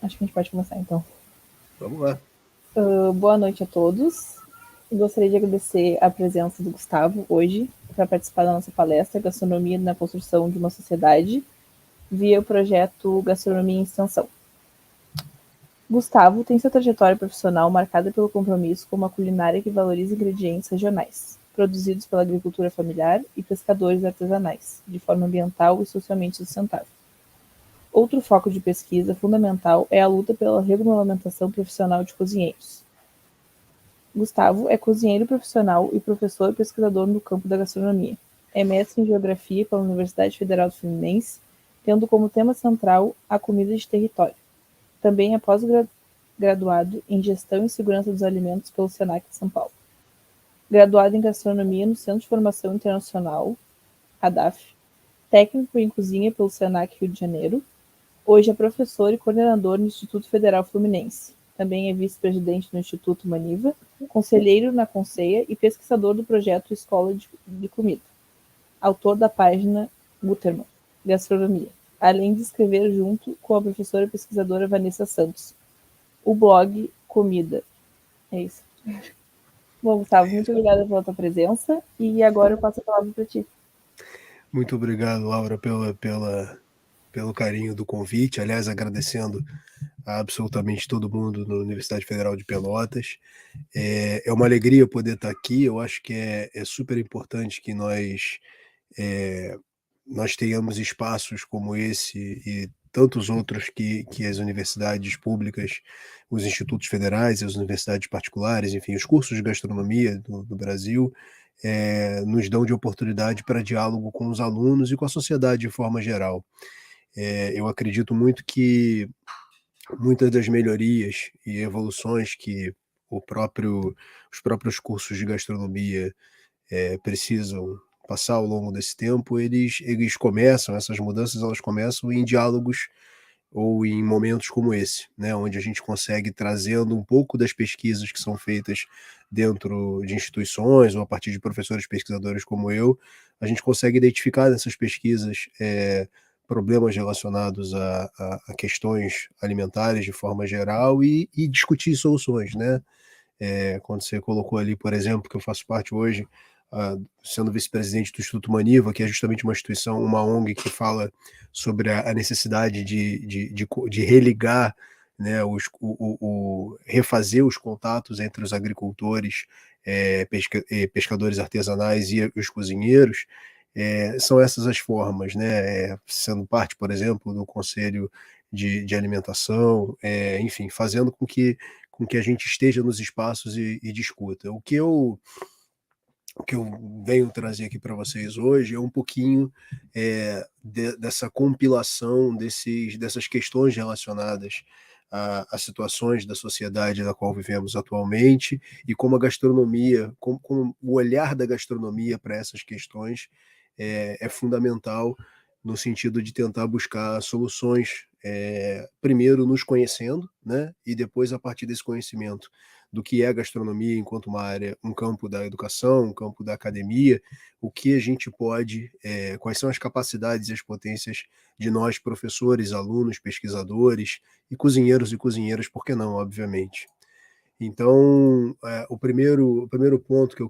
Acho que a gente pode começar então. Vamos lá. Boa noite a todos. Gostaria de agradecer a presença do Gustavo hoje para participar da nossa palestra Gastronomia na Construção de uma Sociedade via o projeto Gastronomia em Extensão. Gustavo tem sua trajetória profissional marcada pelo compromisso com uma culinária que valoriza ingredientes regionais, produzidos pela agricultura familiar e pescadores artesanais, de forma ambiental e socialmente sustentável. Outro foco de pesquisa fundamental é a luta pela regulamentação profissional de cozinheiros. Gustavo é cozinheiro profissional e professor pesquisador no campo da gastronomia. É mestre em geografia pela Universidade Federal do Fluminense, tendo como tema central a comida de território. Também é pós-graduado em gestão e segurança dos alimentos pelo Senac de São Paulo. Graduado em gastronomia no Centro de Formação Internacional, ADAF. Técnico em cozinha pelo Senac Rio de Janeiro. Hoje é professor e coordenador no Instituto Federal Fluminense. Também é vice-presidente do Instituto Maniva, conselheiro na Conceia e pesquisador do projeto Escola de Comida. Autor da página Gutermann, Gastronomia, além de escrever junto com a professora e pesquisadora Vanessa Santos. O blog Comida. É isso. Bom, Gustavo, muito obrigada pela tua presença e agora eu passo a palavra para ti. Muito obrigado, Laura, pelo carinho do convite. Aliás, agradecendo a absolutamente todo mundo na Universidade Federal de Pelotas. É uma alegria poder estar aqui. Eu acho que é super importante que nós tenhamos espaços como esse e tantos outros que as universidades públicas, os institutos federais e as universidades particulares, enfim, os cursos de gastronomia do Brasil, nos dão de oportunidade para diálogo com os alunos e com a sociedade de forma geral. Eu acredito muito que muitas das melhorias e evoluções que os próprios cursos de gastronomia precisam passar ao longo desse tempo, eles começam, essas mudanças elas começam em diálogos ou em momentos como esse, né, onde a gente consegue trazendo um pouco das pesquisas que são feitas dentro de instituições ou a partir de professores pesquisadores como eu, a gente consegue identificar nessas pesquisas problemas relacionados a questões alimentares de forma geral e discutir soluções, né? Quando você colocou ali, por exemplo, que eu faço parte hoje, sendo vice-presidente do Instituto Maniva, que é justamente uma instituição, uma ONG que fala sobre a necessidade de religar, né, refazer os contatos entre os agricultores, pescadores artesanais e os cozinheiros. São essas as formas, né? Sendo parte, por exemplo, do Conselho de Alimentação, enfim, fazendo com que a gente esteja nos espaços e discuta. O que eu venho trazer aqui para vocês hoje é um pouquinho dessa compilação dessas questões relacionadas a situações da sociedade na qual vivemos atualmente e como a gastronomia, como o olhar da gastronomia para essas questões é fundamental no sentido de tentar buscar soluções, primeiro nos conhecendo, né, e depois a partir desse conhecimento do que é a gastronomia enquanto uma área, um campo da educação, um campo da academia, o que a gente pode, quais são as capacidades e as potências de nós, professores, alunos, pesquisadores e cozinheiras, por que não, obviamente. Então, o primeiro ponto que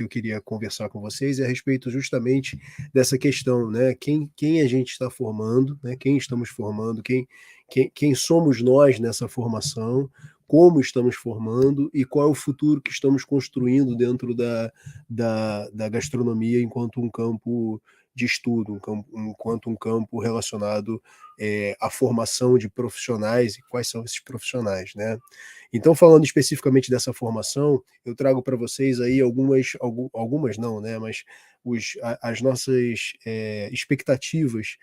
eu queria conversar com vocês é a respeito justamente dessa questão, né? Quem a gente está formando, né? Quem estamos formando, quem somos nós nessa formação, como estamos formando e qual é o futuro que estamos construindo dentro da gastronomia enquanto um campo de estudo, enquanto um campo relacionado à formação de profissionais e quais são esses profissionais, né? Então, falando especificamente dessa formação, eu trago para vocês aí algumas não, né, mas as nossas expectativas,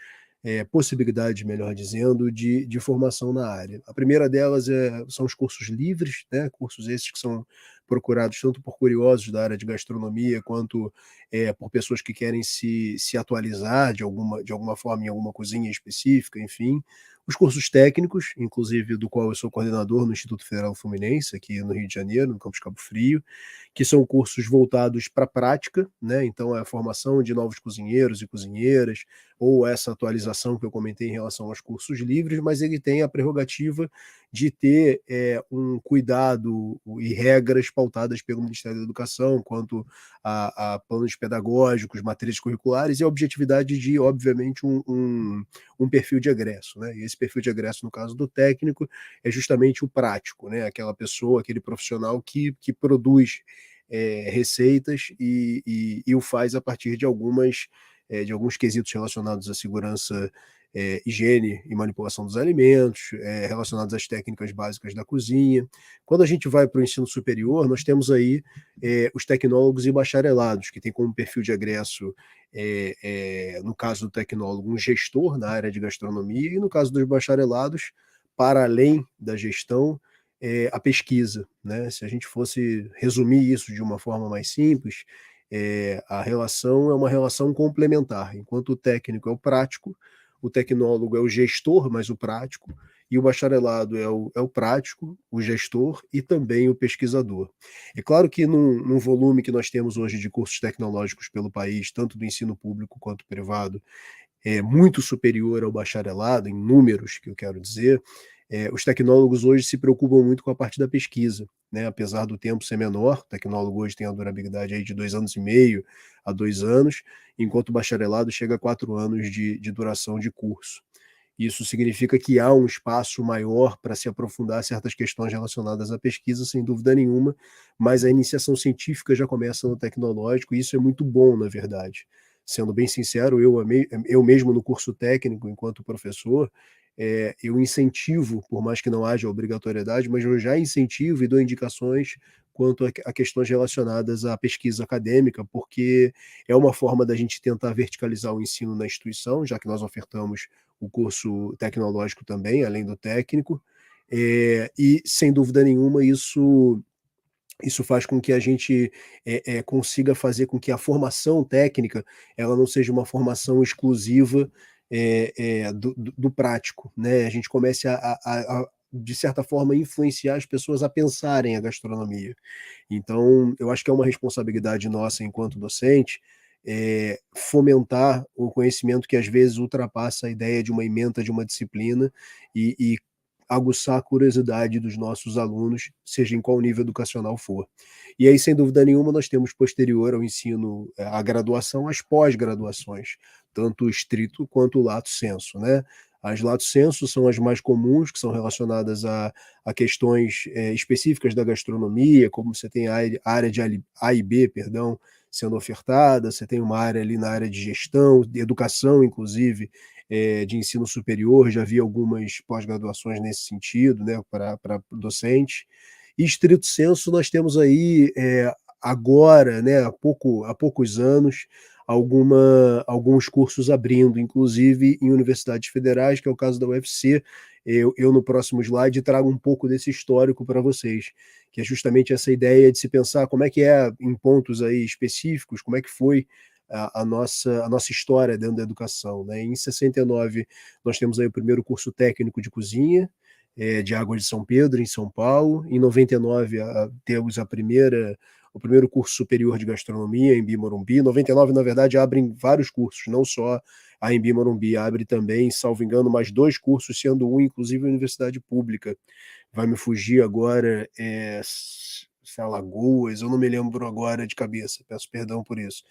possibilidades, melhor dizendo, de formação na área. A primeira delas são os cursos livres, né, cursos esses que são procurados tanto por curiosos da área de gastronomia, quanto por pessoas que querem se atualizar de alguma forma em alguma cozinha específica, enfim. os cursos técnicos, inclusive do qual eu sou coordenador no Instituto Federal Fluminense, aqui no Rio de Janeiro, no campus Cabo Frio, que são cursos voltados para a prática, né? Então, é a formação de novos cozinheiros e cozinheiras, ou essa atualização que eu comentei em relação aos cursos livres, mas ele tem a prerrogativa de ter um cuidado e regras pautadas pelo Ministério da Educação quanto a planos pedagógicos, matrizes curriculares e a objetividade de, obviamente, um perfil de egresso, né? E esse perfil de egresso, no caso do técnico, é justamente o prático, né? Aquela pessoa, aquele profissional que produz receitas e o faz a partir de de alguns quesitos relacionados à segurança, higiene e manipulação dos alimentos, relacionados às técnicas básicas da cozinha. Quando a gente vai para o ensino superior, nós temos aí os tecnólogos e bacharelados, que tem como perfil de egresso, no caso do tecnólogo, um gestor na área de gastronomia, e no caso dos bacharelados, para além da gestão, a pesquisa, né? Se a gente fosse resumir isso de uma forma mais simples, a relação é uma relação complementar. Enquanto o técnico é o prático, o tecnólogo é o gestor, mas o prático, e o bacharelado é o prático, o gestor e também o pesquisador. É claro que num volume que nós temos hoje de cursos tecnológicos pelo país, tanto do ensino público quanto privado, é muito superior ao bacharelado, em números, que eu quero dizer, os tecnólogos hoje se preocupam muito com a parte da pesquisa, né? Apesar do tempo ser menor, o tecnólogo hoje tem a durabilidade aí de 2 anos e meio a 2 anos, enquanto o bacharelado chega a 4 anos de duração de curso. Isso significa que há um espaço maior para se aprofundar certas questões relacionadas à pesquisa, sem dúvida nenhuma, mas a iniciação científica já começa no tecnológico, e isso é muito bom, na verdade. Sendo bem sincero, eu mesmo no curso técnico, enquanto professor, eu incentivo, por mais que não haja obrigatoriedade, mas eu já incentivo e dou indicações quanto a questões relacionadas à pesquisa acadêmica, porque é uma forma da gente tentar verticalizar o ensino na instituição, já que nós ofertamos o curso tecnológico também, além do técnico, e sem dúvida nenhuma isso faz com que a gente consiga fazer com que a formação técnica ela não seja uma formação exclusiva do prático, né? A gente comece de certa forma, influenciar as pessoas a pensarem a gastronomia. Então, eu acho que é uma responsabilidade nossa, enquanto docente, fomentar o conhecimento que às vezes ultrapassa a ideia de uma ementa de uma disciplina e aguçar a curiosidade dos nossos alunos, seja em qual nível educacional for. E aí, sem dúvida nenhuma, nós temos posterior ao ensino, à graduação, as pós-graduações, tanto o estrito quanto o lato sensu, né? As lato sensu são as mais comuns, que são relacionadas a questões específicas da gastronomia, como você tem a área de A e B, perdão, sendo ofertada, você tem uma área ali na área de gestão, de educação, inclusive, de ensino superior, já vi algumas pós-graduações nesse sentido, né, para docentes. E estrito sensu nós temos aí agora, né, há poucos anos, alguns cursos abrindo, inclusive em universidades federais, que é o caso da UFC. Eu no próximo slide trago um pouco desse histórico para vocês, que é justamente essa ideia de se pensar como é que é em pontos aí específicos, como é que foi a nossa história dentro da educação, né? Em 69, nós temos aí o primeiro curso técnico de cozinha, de Águas de São Pedro, em São Paulo. Em 99, temos o primeiro curso superior de gastronomia, em Embi Morumbi. Em 99, na verdade, abrem vários cursos, não só a Embi Morumbi, abre também, salvo engano, mais 2 cursos, sendo um, inclusive, universidade pública. Vai me fugir agora, se é Alagoas, eu não me lembro agora de cabeça, peço perdão por isso.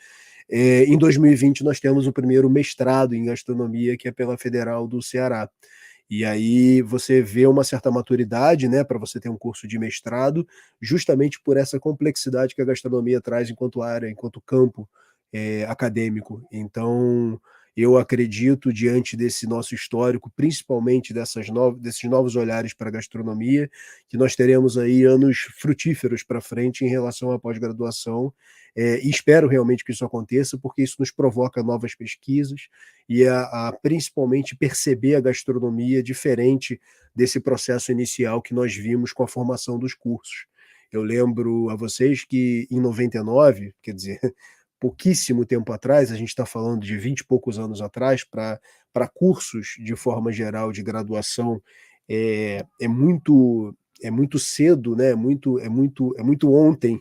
Em 2020, nós temos o primeiro mestrado em gastronomia, que é pela Federal do Ceará. E aí você vê uma certa maturidade, né, para você ter um curso de mestrado, justamente por essa complexidade que a gastronomia traz enquanto área, enquanto campo acadêmico. Então, eu acredito, diante desse nosso histórico, principalmente desses novos olhares para a gastronomia, que nós teremos aí anos frutíferos para frente em relação à pós-graduação, e espero realmente que isso aconteça, porque isso nos provoca novas pesquisas e a principalmente perceber a gastronomia diferente desse processo inicial que nós vimos com a formação dos cursos. Eu lembro a vocês que em 99, quer dizer, pouquíssimo tempo atrás, a gente está falando de 20 e poucos anos atrás, para cursos de forma geral de graduação, é muito cedo, né? É muito ontem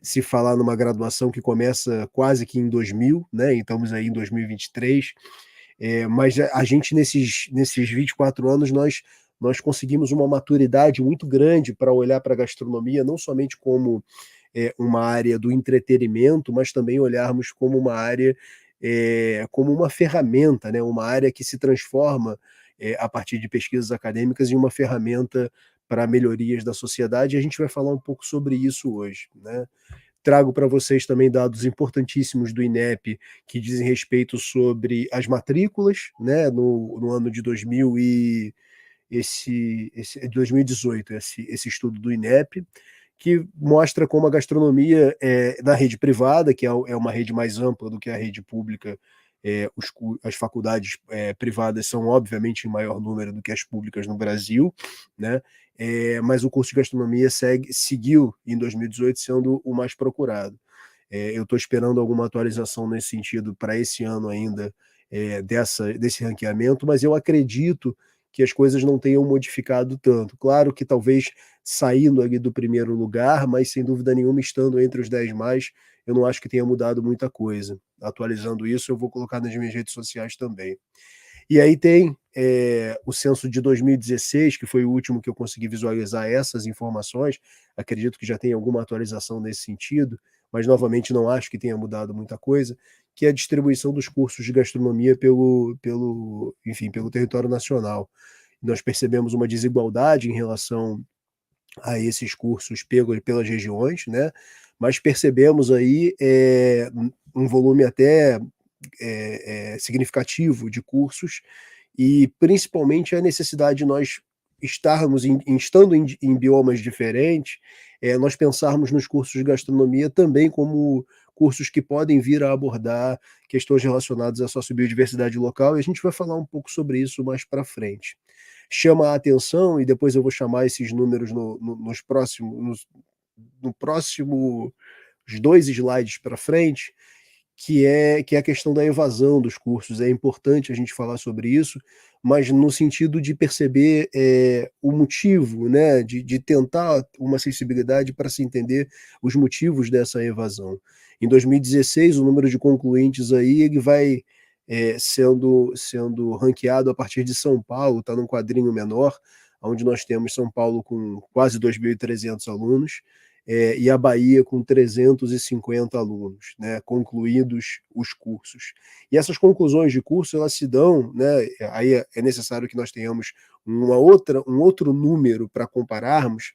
se falar numa graduação que começa quase que em 2000, né? E estamos aí em 2023. Mas a gente, nesses 24 anos, nós conseguimos uma maturidade muito grande para olhar para a gastronomia, não somente como uma área do entretenimento, mas também olharmos como uma área, como uma ferramenta, né? Uma área que se transforma, a partir de pesquisas acadêmicas, em uma ferramenta para melhorias da sociedade, e a gente vai falar um pouco sobre isso hoje, né? Trago para vocês também dados importantíssimos do INEP que dizem respeito sobre as matrículas, né, no ano de 2018, esse estudo do INEP, que mostra como a gastronomia na rede privada, que é uma rede mais ampla do que a rede pública, as faculdades privadas são obviamente em maior número do que as públicas no Brasil, né? Mas o curso de gastronomia seguiu em 2018 sendo o mais procurado. Eu estou esperando alguma atualização nesse sentido para esse ano ainda, desse ranqueamento, mas eu acredito que as coisas não tenham modificado tanto. Claro que talvez saindo ali do primeiro lugar, mas sem dúvida nenhuma estando entre os 10 mais, eu não acho que tenha mudado muita coisa. Atualizando isso, eu vou colocar nas minhas redes sociais também. E aí tem o censo de 2016, que foi o último que eu consegui visualizar essas informações. Acredito que já tem alguma atualização nesse sentido, mas novamente não acho que tenha mudado muita coisa, que é a distribuição dos cursos de gastronomia enfim, pelo território nacional. Nós percebemos uma desigualdade em relação a esses cursos pelas regiões, né? Mas percebemos aí um volume até significativo de cursos, e principalmente a necessidade de nós estando em biomas diferentes, nós pensarmos nos cursos de gastronomia também como cursos que podem vir a abordar questões relacionadas à sociobiodiversidade local, e a gente vai falar um pouco sobre isso mais para frente. Chama a atenção, e depois eu vou chamar esses números nos próximos, no próximo, os 2 slides para frente, que é a questão da evasão dos cursos. É importante a gente falar sobre isso, mas no sentido de perceber o motivo, né, de tentar uma sensibilidade para se entender os motivos dessa evasão. Em 2016, o número de concluintes aí ele vai sendo ranqueado a partir de São Paulo, está num quadrinho menor, onde nós temos São Paulo com quase 2.300 alunos, e a Bahia com 350 alunos, né, concluídos os cursos. E essas conclusões de curso, elas se dão, né, aí é necessário que nós tenhamos um outro número para compararmos,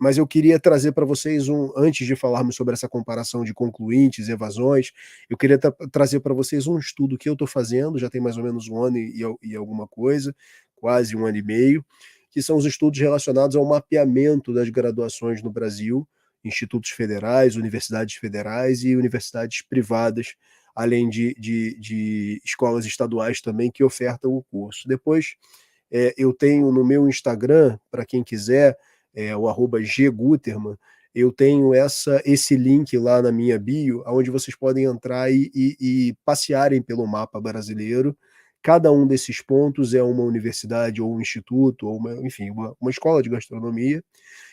mas eu queria trazer para vocês, antes de falarmos sobre essa comparação de concluintes, evasões, eu queria trazer para vocês um estudo que eu estou fazendo, já tem mais ou menos 1 ano e alguma coisa, quase 1 ano e meio, que são os estudos relacionados ao mapeamento das graduações no Brasil, institutos federais, universidades federais e universidades privadas, além de escolas estaduais também que ofertam o curso. Depois, eu tenho no meu Instagram, para quem quiser, o @gguterman, eu tenho esse link lá na minha bio, onde vocês podem entrar e passearem pelo mapa brasileiro. Cada um desses pontos é uma universidade ou um instituto, ou enfim, uma escola de gastronomia.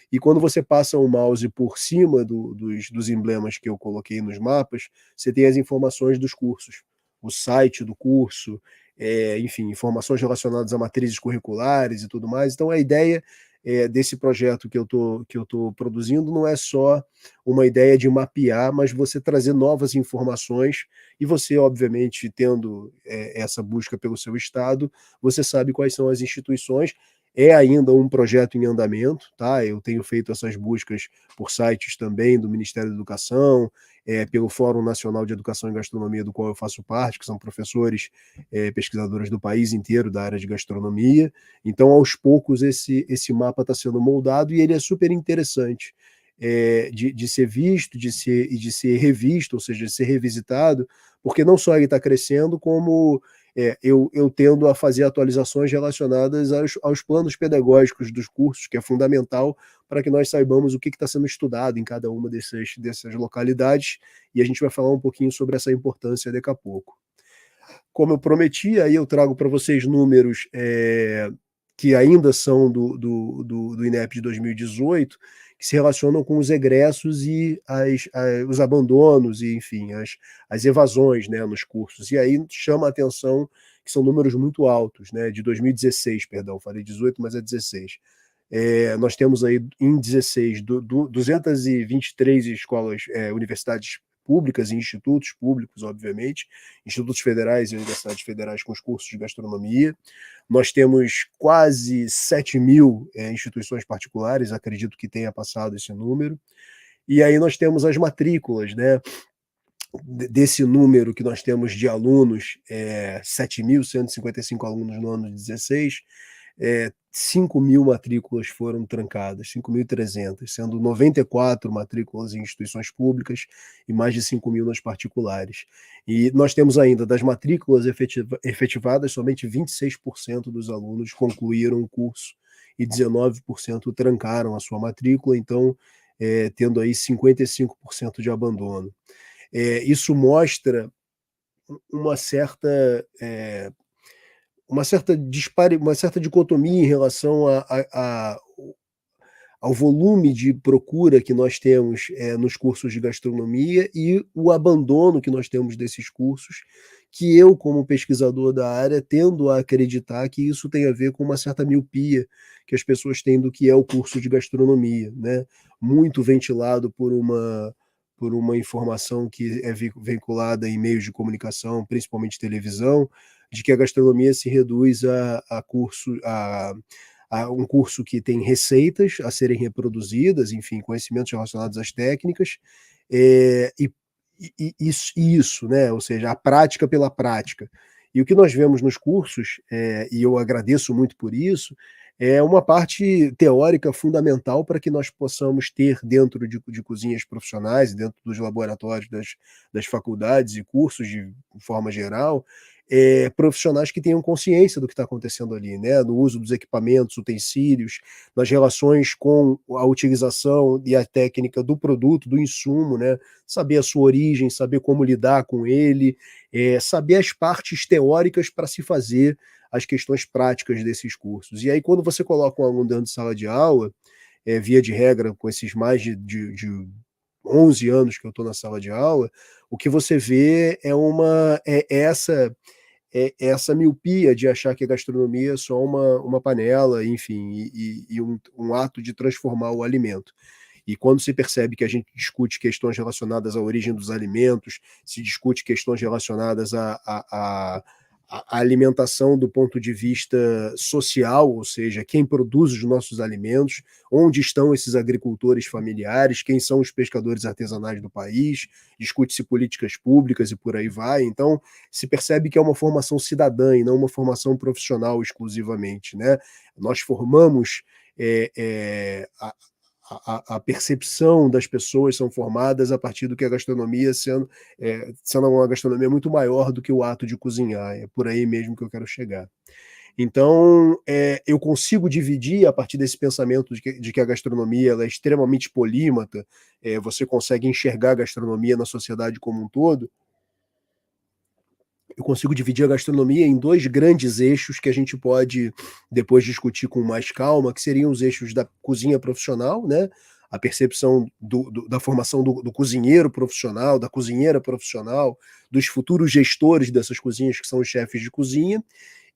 E quando você passa o mouse por cima dos emblemas que eu coloquei nos mapas, você tem as informações dos cursos, o site do curso, enfim, informações relacionadas a matrizes curriculares e tudo mais. Então, a ideia desse projeto que eu tô produzindo não é só uma ideia de mapear, mas você trazer novas informações, e você, obviamente, tendo essa busca pelo seu estado, você sabe quais são as instituições. É ainda um projeto em andamento, tá? Eu tenho feito essas buscas por sites também do Ministério da Educação, pelo Fórum Nacional de Educação e Gastronomia, do qual eu faço parte, que são professores, pesquisadores do país inteiro da área de gastronomia. Então, aos poucos, esse mapa está sendo moldado, e ele é super interessante de ser visto, de ser revisto, ou seja, de ser revisitado, porque não só ele está crescendo, como eu tendo a fazer atualizações relacionadas aos planos pedagógicos dos cursos, que é fundamental para que nós saibamos o que está sendo estudado em cada uma dessas localidades, e a gente vai falar um pouquinho sobre essa importância daqui a pouco. Como eu prometi, aí eu trago para vocês números que ainda são do INEP de 2018, que se relacionam com os egressos e os abandonos e, enfim, as evasões, né, nos cursos. E aí chama a atenção que são números muito altos, né, de 2016, perdão, falei 18, mas é 16. Nós temos aí em 16 223 escolas, universidades públicas e institutos públicos, obviamente, institutos federais e universidades federais com os cursos de gastronomia. Nós temos quase 7.000 instituições particulares, acredito que tenha passado esse número. E aí nós temos as matrículas, né? Desse número que nós temos de alunos, 7.155 alunos no ano de 16, 5.000 matrículas foram trancadas, 5.300, sendo 94 matrículas em instituições públicas e mais de 5.000 nas particulares. E nós temos ainda, das matrículas efetivadas, somente 26% dos alunos concluíram o curso e 19% trancaram a sua matrícula, então tendo aí 55% de abandono. Isso mostra uma certa dicotomia em relação ao volume de procura que nós temos nos cursos de gastronomia e o abandono que nós temos desses cursos, que eu, como pesquisador da área, tendo a acreditar que isso tem a ver com uma certa miopia que as pessoas têm do que é o curso de gastronomia, né? Muito ventilado por uma informação que é vinculada em meios de comunicação, principalmente televisão, de que a gastronomia se reduz a um curso que tem receitas a serem reproduzidas, enfim, conhecimentos relacionados às técnicas, e isso, né? Ou seja, a prática pela prática. E o que nós vemos nos cursos, e eu agradeço muito por isso, é uma parte teórica fundamental para que nós possamos ter dentro de cozinhas profissionais, dentro dos laboratórios das faculdades e cursos de forma geral, profissionais que tenham consciência do que está acontecendo ali, né? No uso dos equipamentos, utensílios, nas relações com a utilização e a técnica do produto, do insumo, né? Saber a sua origem, saber como lidar com ele, saber as partes teóricas para se fazer as questões práticas desses cursos. E aí, quando você coloca um aluno dentro de sala de aula, via de regra, com esses mais de 11 anos que eu estou na sala de aula, o que você vê essa miopia de achar que a gastronomia é só uma panela, enfim, e um ato de transformar o alimento. E quando se percebe que a gente discute questões relacionadas à origem dos alimentos, se discute questões relacionadas à alimentação do ponto de vista social, ou seja, quem produz os nossos alimentos, onde estão esses agricultores familiares, quem são os pescadores artesanais do país, discute-se políticas públicas e por aí vai. Então, se percebe que é uma formação cidadã e não uma formação profissional exclusivamente, né? Nós formamos a percepção das pessoas são formadas a partir do que a gastronomia sendo uma gastronomia muito maior do que o ato de cozinhar. É por aí mesmo que eu quero chegar. Então, eu consigo dividir a partir desse pensamento de que a gastronomia ela é extremamente polímata, você consegue enxergar a gastronomia na sociedade como um todo. Eu consigo dividir a gastronomia em dois grandes eixos que a gente pode depois discutir com mais calma, que seriam os eixos da cozinha profissional, né? A percepção da formação do cozinheiro profissional, da cozinheira profissional, dos futuros gestores dessas cozinhas, que são os chefes de cozinha,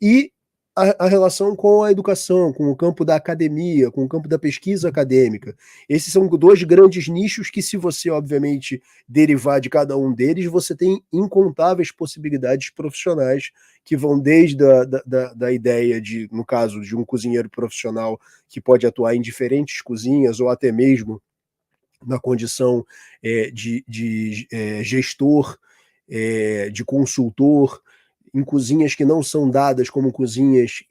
e a relação com a educação, com o campo da academia, com o campo da pesquisa acadêmica. Esses são dois grandes nichos que, se você, obviamente, derivar de cada um deles, você tem incontáveis possibilidades profissionais que vão desde da ideia de, no caso, de um cozinheiro profissional que pode atuar em diferentes cozinhas ou até mesmo na condição de gestor, de consultor, em cozinhas que não são dadas como cozinhas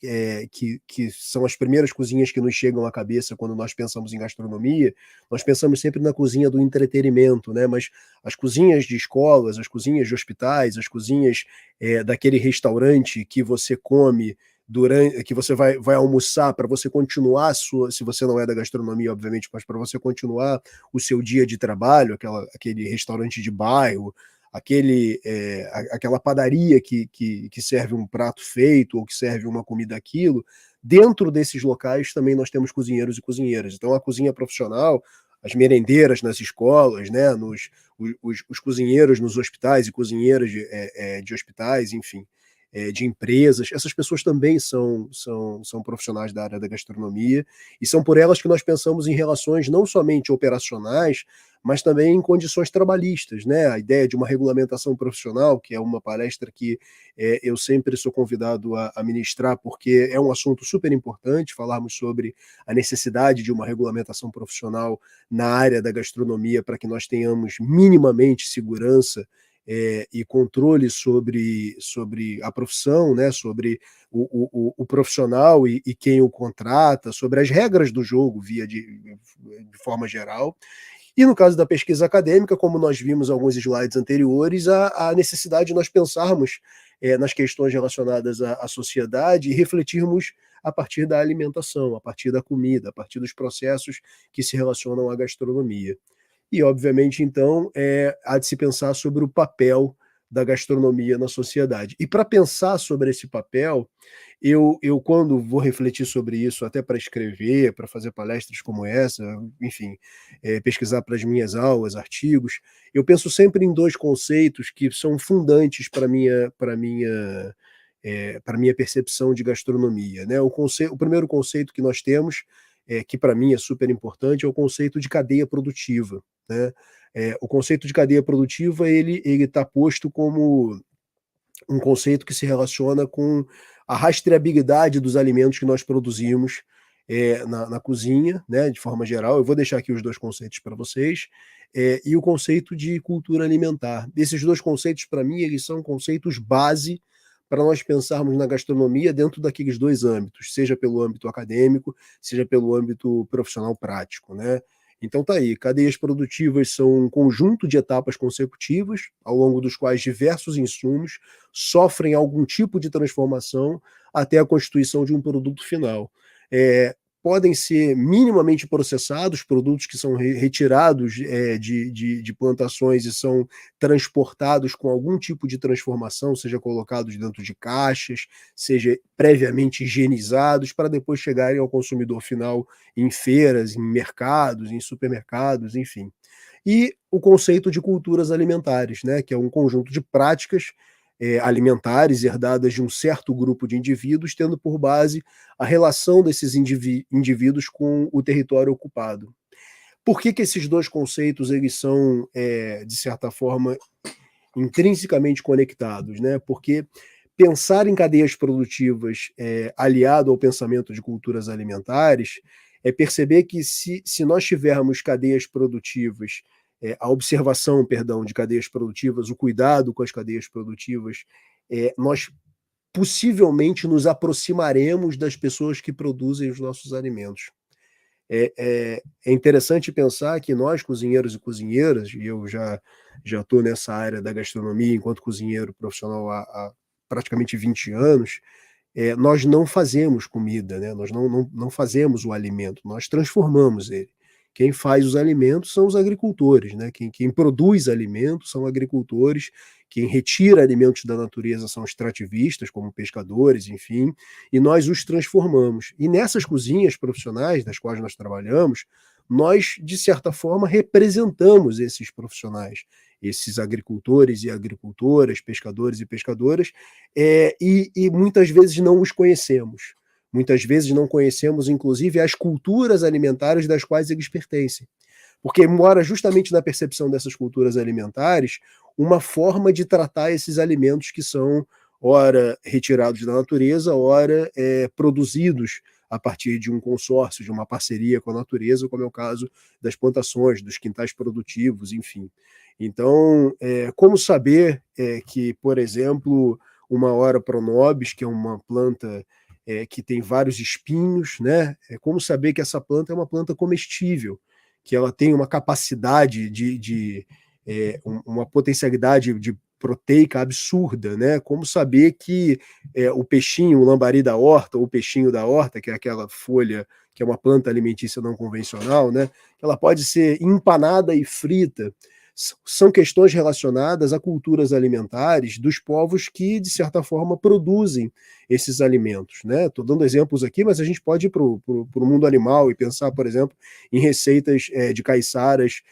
que são as primeiras cozinhas que nos chegam à cabeça quando nós pensamos em gastronomia. Nós pensamos sempre na cozinha do entretenimento, né? Mas as cozinhas de escolas, as cozinhas de hospitais, as cozinhas daquele restaurante que você come durante, que você vai almoçar para você continuar a sua, se você não é da gastronomia, obviamente, mas para você continuar o seu dia de trabalho, aquele restaurante de bairro, aquela padaria que serve um prato feito ou que serve uma comida aquilo. Dentro desses locais também nós temos cozinheiros e cozinheiras. Então a cozinha profissional, as merendeiras nas escolas, né, os cozinheiros nos hospitais e cozinheiras de hospitais, enfim, de empresas, essas pessoas também são profissionais da área da gastronomia, e são por elas que nós pensamos em relações não somente operacionais, mas também em condições trabalhistas, né? A ideia de uma regulamentação profissional, que é uma palestra que eu sempre sou convidado a ministrar, porque é um assunto super importante, falarmos sobre a necessidade de uma regulamentação profissional na área da gastronomia para que nós tenhamos minimamente segurança e controle sobre a profissão, né, sobre o profissional e quem o contrata, sobre as regras do jogo de forma geral. E no caso da pesquisa acadêmica, como nós vimos em alguns slides anteriores, a necessidade de nós pensarmos nas questões relacionadas à sociedade e refletirmos a partir da alimentação, a partir da comida, a partir dos processos que se relacionam à gastronomia. E, obviamente, então, há de se pensar sobre o papel da gastronomia na sociedade. E para pensar sobre esse papel, eu quando vou refletir sobre isso, até para escrever, para fazer palestras como essa, enfim, pesquisar para as minhas aulas, artigos, eu penso sempre em dois conceitos que são fundantes para minha percepção de gastronomia, né? O primeiro conceito que nós temos, que para mim é super importante, é o conceito de cadeia produtiva, né? O conceito de cadeia produtiva ele está posto como um conceito que se relaciona com a rastreabilidade dos alimentos que nós produzimos na cozinha, né, de forma geral. Eu vou deixar aqui os dois conceitos para vocês, e o conceito de cultura alimentar. Esses dois conceitos, para mim, eles são conceitos base para nós pensarmos na gastronomia dentro daqueles dois âmbitos, seja pelo âmbito acadêmico, seja pelo âmbito profissional prático, né? Então tá aí, cadeias produtivas são um conjunto de etapas consecutivas, ao longo dos quais diversos insumos sofrem algum tipo de transformação até a constituição de um produto final. Podem ser minimamente processados, produtos que são retirados de plantações e são transportados com algum tipo de transformação, seja colocados dentro de caixas, seja previamente higienizados, para depois chegarem ao consumidor final em feiras, em mercados, em supermercados, enfim. E o conceito de culturas alimentares, né, que é um conjunto de práticas alimentares herdadas de um certo grupo de indivíduos, tendo por base a relação desses indivíduos com o território ocupado. Por que esses dois conceitos eles são, de certa forma, intrinsecamente conectados? Né? Porque pensar em cadeias produtivas aliado ao pensamento de culturas alimentares é perceber que se nós tivermos cadeias produtivas, a observação, perdão, de cadeias produtivas, o cuidado com as cadeias produtivas, nós possivelmente nos aproximaremos das pessoas que produzem os nossos alimentos. É interessante pensar que nós, cozinheiros e cozinheiras, e eu já estou nessa área da gastronomia enquanto cozinheiro profissional há praticamente 20 anos, nós não fazemos comida, né? Nós não fazemos o alimento, nós transformamos ele. Quem faz os alimentos são os agricultores, né? Quem produz alimentos são agricultores, quem retira alimentos da natureza são extrativistas, como pescadores, enfim, e nós os transformamos. E nessas cozinhas profissionais das quais nós trabalhamos, nós, de certa forma, representamos esses profissionais, esses agricultores e agricultoras, pescadores e pescadoras, e muitas vezes não os conhecemos. Muitas vezes não conhecemos, inclusive, as culturas alimentares das quais eles pertencem. Porque mora justamente na percepção dessas culturas alimentares uma forma de tratar esses alimentos que são, ora, retirados da natureza, ora, produzidos a partir de um consórcio, de uma parceria com a natureza, como é o caso das plantações, dos quintais produtivos, enfim. Então, como saber que, por exemplo, uma Ora pronobis, que é uma planta que tem vários espinhos, né? Como saber que essa planta é uma planta comestível, que ela tem uma capacidade uma potencialidade de proteica absurda, né? Como saber que o peixinho, o lambari da horta, ou o peixinho da horta, que é aquela folha que é uma planta alimentícia não convencional, né? Ela pode ser empanada e frita. São questões relacionadas a culturas alimentares dos povos que, de certa forma, produzem esses alimentos. Estou dando exemplos aqui, mas a gente pode ir para o mundo animal e pensar, por exemplo, em receitas de caiçaras,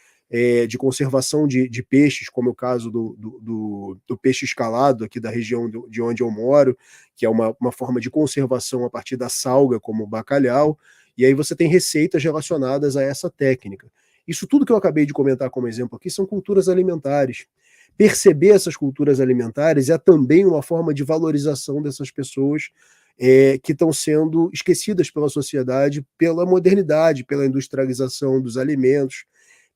de conservação de peixes, como é o caso do peixe escalado aqui da região de onde eu moro, que é uma forma de conservação a partir da salga, como o bacalhau, e aí você tem receitas relacionadas a essa técnica. Isso tudo que eu acabei de comentar como exemplo aqui são culturas alimentares. Perceber essas culturas alimentares é também uma forma de valorização dessas pessoas que estão sendo esquecidas pela sociedade, pela modernidade, pela industrialização dos alimentos.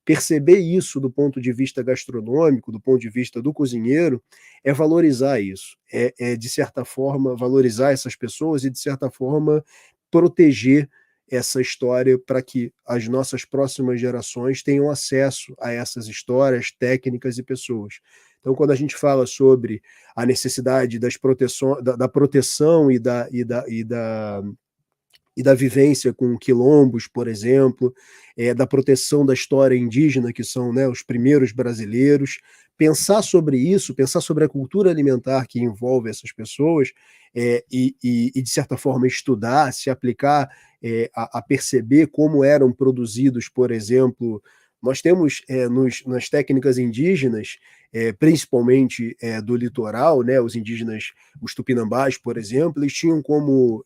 Perceber isso do ponto de vista gastronômico, do ponto de vista do cozinheiro, é valorizar isso. De certa forma, valorizar essas pessoas e, de certa forma, proteger essa história para que as nossas próximas gerações tenham acesso a essas histórias, técnicas e pessoas. Então, quando a gente fala sobre a necessidade da proteção e da vivência com quilombos, por exemplo, da proteção da história indígena, que são, né, os primeiros brasileiros, pensar sobre isso, pensar sobre a cultura alimentar que envolve essas pessoas de certa forma, estudar, se aplicar a perceber como eram produzidos, por exemplo, nós temos nas técnicas indígenas, principalmente do litoral, né, os indígenas, os tupinambás, por exemplo, eles tinham como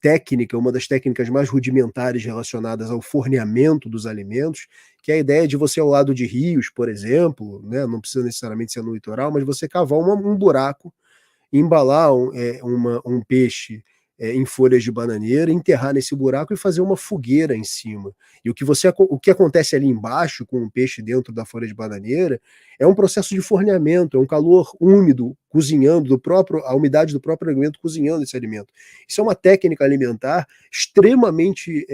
técnica, uma das técnicas mais rudimentares relacionadas ao forneamento dos alimentos, que é a ideia de você, ao lado de rios, por exemplo, né, não precisa necessariamente ser no litoral, mas você cavar um buraco, embalar um peixe em folhas de bananeira, enterrar nesse buraco e fazer uma fogueira em cima. E o que acontece ali embaixo, com o peixe dentro da folha de bananeira, é um processo de forneamento, é um calor úmido cozinhando, a umidade do próprio alimento cozinhando esse alimento. Isso é uma técnica alimentar extremamente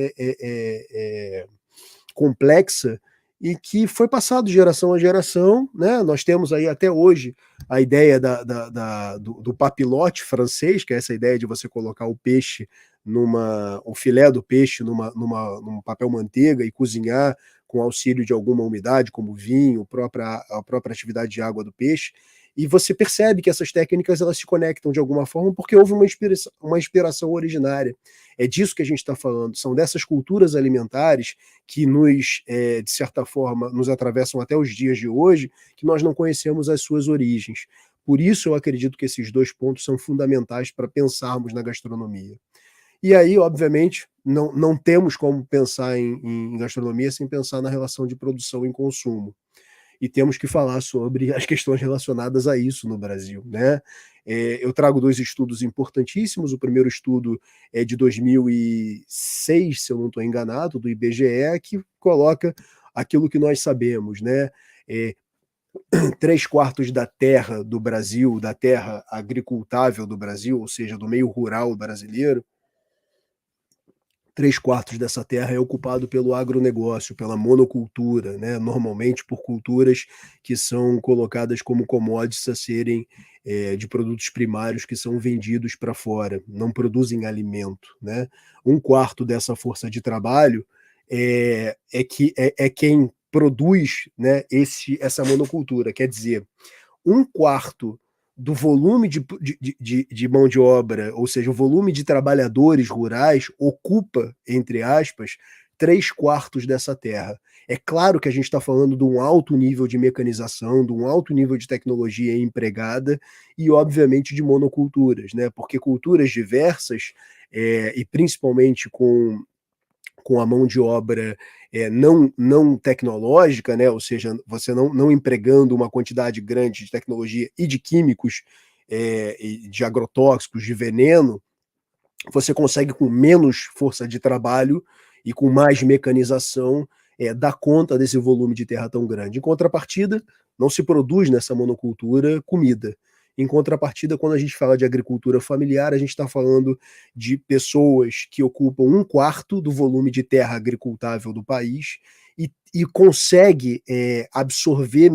complexa e que foi passado de geração a geração, né? Nós temos aí até hoje a ideia do papilote francês, que é essa ideia de você colocar o peixe o filé do peixe num papel manteiga e cozinhar com auxílio de alguma umidade, como vinho, a própria atividade de água do peixe. E você percebe que essas técnicas elas se conectam de alguma forma porque houve uma inspiração originária. É disso que a gente está falando, são dessas culturas alimentares que de certa forma, nos atravessam até os dias de hoje, que nós não conhecemos as suas origens. Por isso eu acredito que esses dois pontos são fundamentais para pensarmos na gastronomia. E aí, obviamente, não temos como pensar em gastronomia sem pensar na relação de produção e consumo. E temos que falar sobre as questões relacionadas a isso no Brasil, né? Eu trago dois estudos importantíssimos. O primeiro estudo é de 2006, se eu não estou enganado, do IBGE, que coloca aquilo que nós sabemos, né? 3/4 da terra do Brasil, da terra agricultável do Brasil, ou seja, do meio rural brasileiro, 3/4 dessa terra é ocupado pelo agronegócio, pela monocultura, né? Normalmente por culturas que são colocadas como commodities a serem de produtos primários que são vendidos para fora, não produzem alimento, né? 1/4 dessa força de trabalho é quem produz, né, essa monocultura, quer dizer, 1/4 do volume de mão de obra, ou seja, o volume de trabalhadores rurais, ocupa, entre aspas, 3/4 dessa terra. É claro que a gente está falando de um alto nível de mecanização, de um alto nível de tecnologia empregada e, obviamente, de monoculturas, né? Porque culturas diversas, e principalmente com a mão de obra não tecnológica, né? Ou seja, você não empregando uma quantidade grande de tecnologia e de químicos, de agrotóxicos, de veneno, você consegue, com menos força de trabalho e com mais mecanização, dar conta desse volume de terra tão grande. Em contrapartida, não se produz nessa monocultura comida. Em contrapartida, quando a gente fala de agricultura familiar, a gente está falando de pessoas que ocupam 1/4 do volume de terra agricultável do país e consegue absorver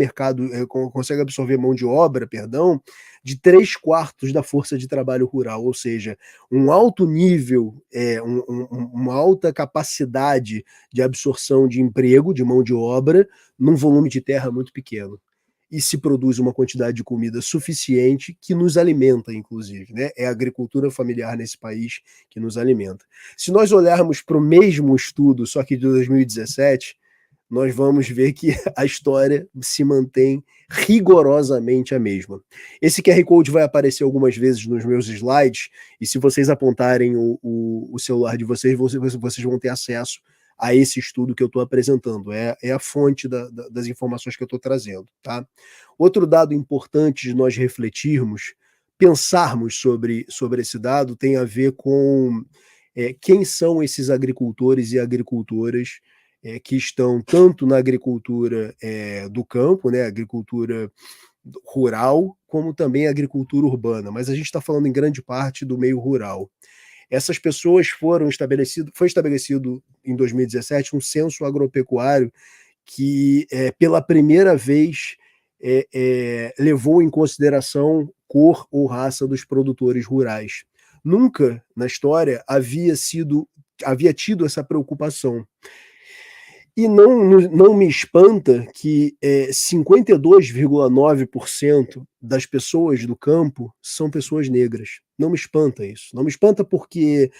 consegue absorver mão de obra, perdão, de 3/4 da força de trabalho rural, ou seja, um alto nível, uma alta capacidade de absorção de emprego, de mão de obra, num volume de terra muito pequeno. E se produz uma quantidade de comida suficiente que nos alimenta, inclusive, né? É a agricultura familiar nesse país que nos alimenta. Se nós olharmos para o mesmo estudo, só que de 2017, nós vamos ver que a história se mantém rigorosamente a mesma. Esse QR Code vai aparecer algumas vezes nos meus slides, e se vocês apontarem o celular de vocês, vocês vão ter acesso a esse estudo que eu estou apresentando. É a fonte das informações que eu estou trazendo. Tá? Outro dado importante de nós refletirmos, pensarmos sobre esse dado, tem a ver com quem são esses agricultores e agricultoras que estão tanto na agricultura do campo, né, agricultura rural, como também agricultura urbana, mas a gente está falando em grande parte do meio rural. Essas pessoas foi estabelecido em 2017 um censo agropecuário que, pela primeira vez, levou em consideração cor ou raça dos produtores rurais. Nunca na história havia tido essa preocupação. E não me espanta que 52,9% das pessoas do campo são pessoas negras. Não me espanta isso. Não me espanta porque,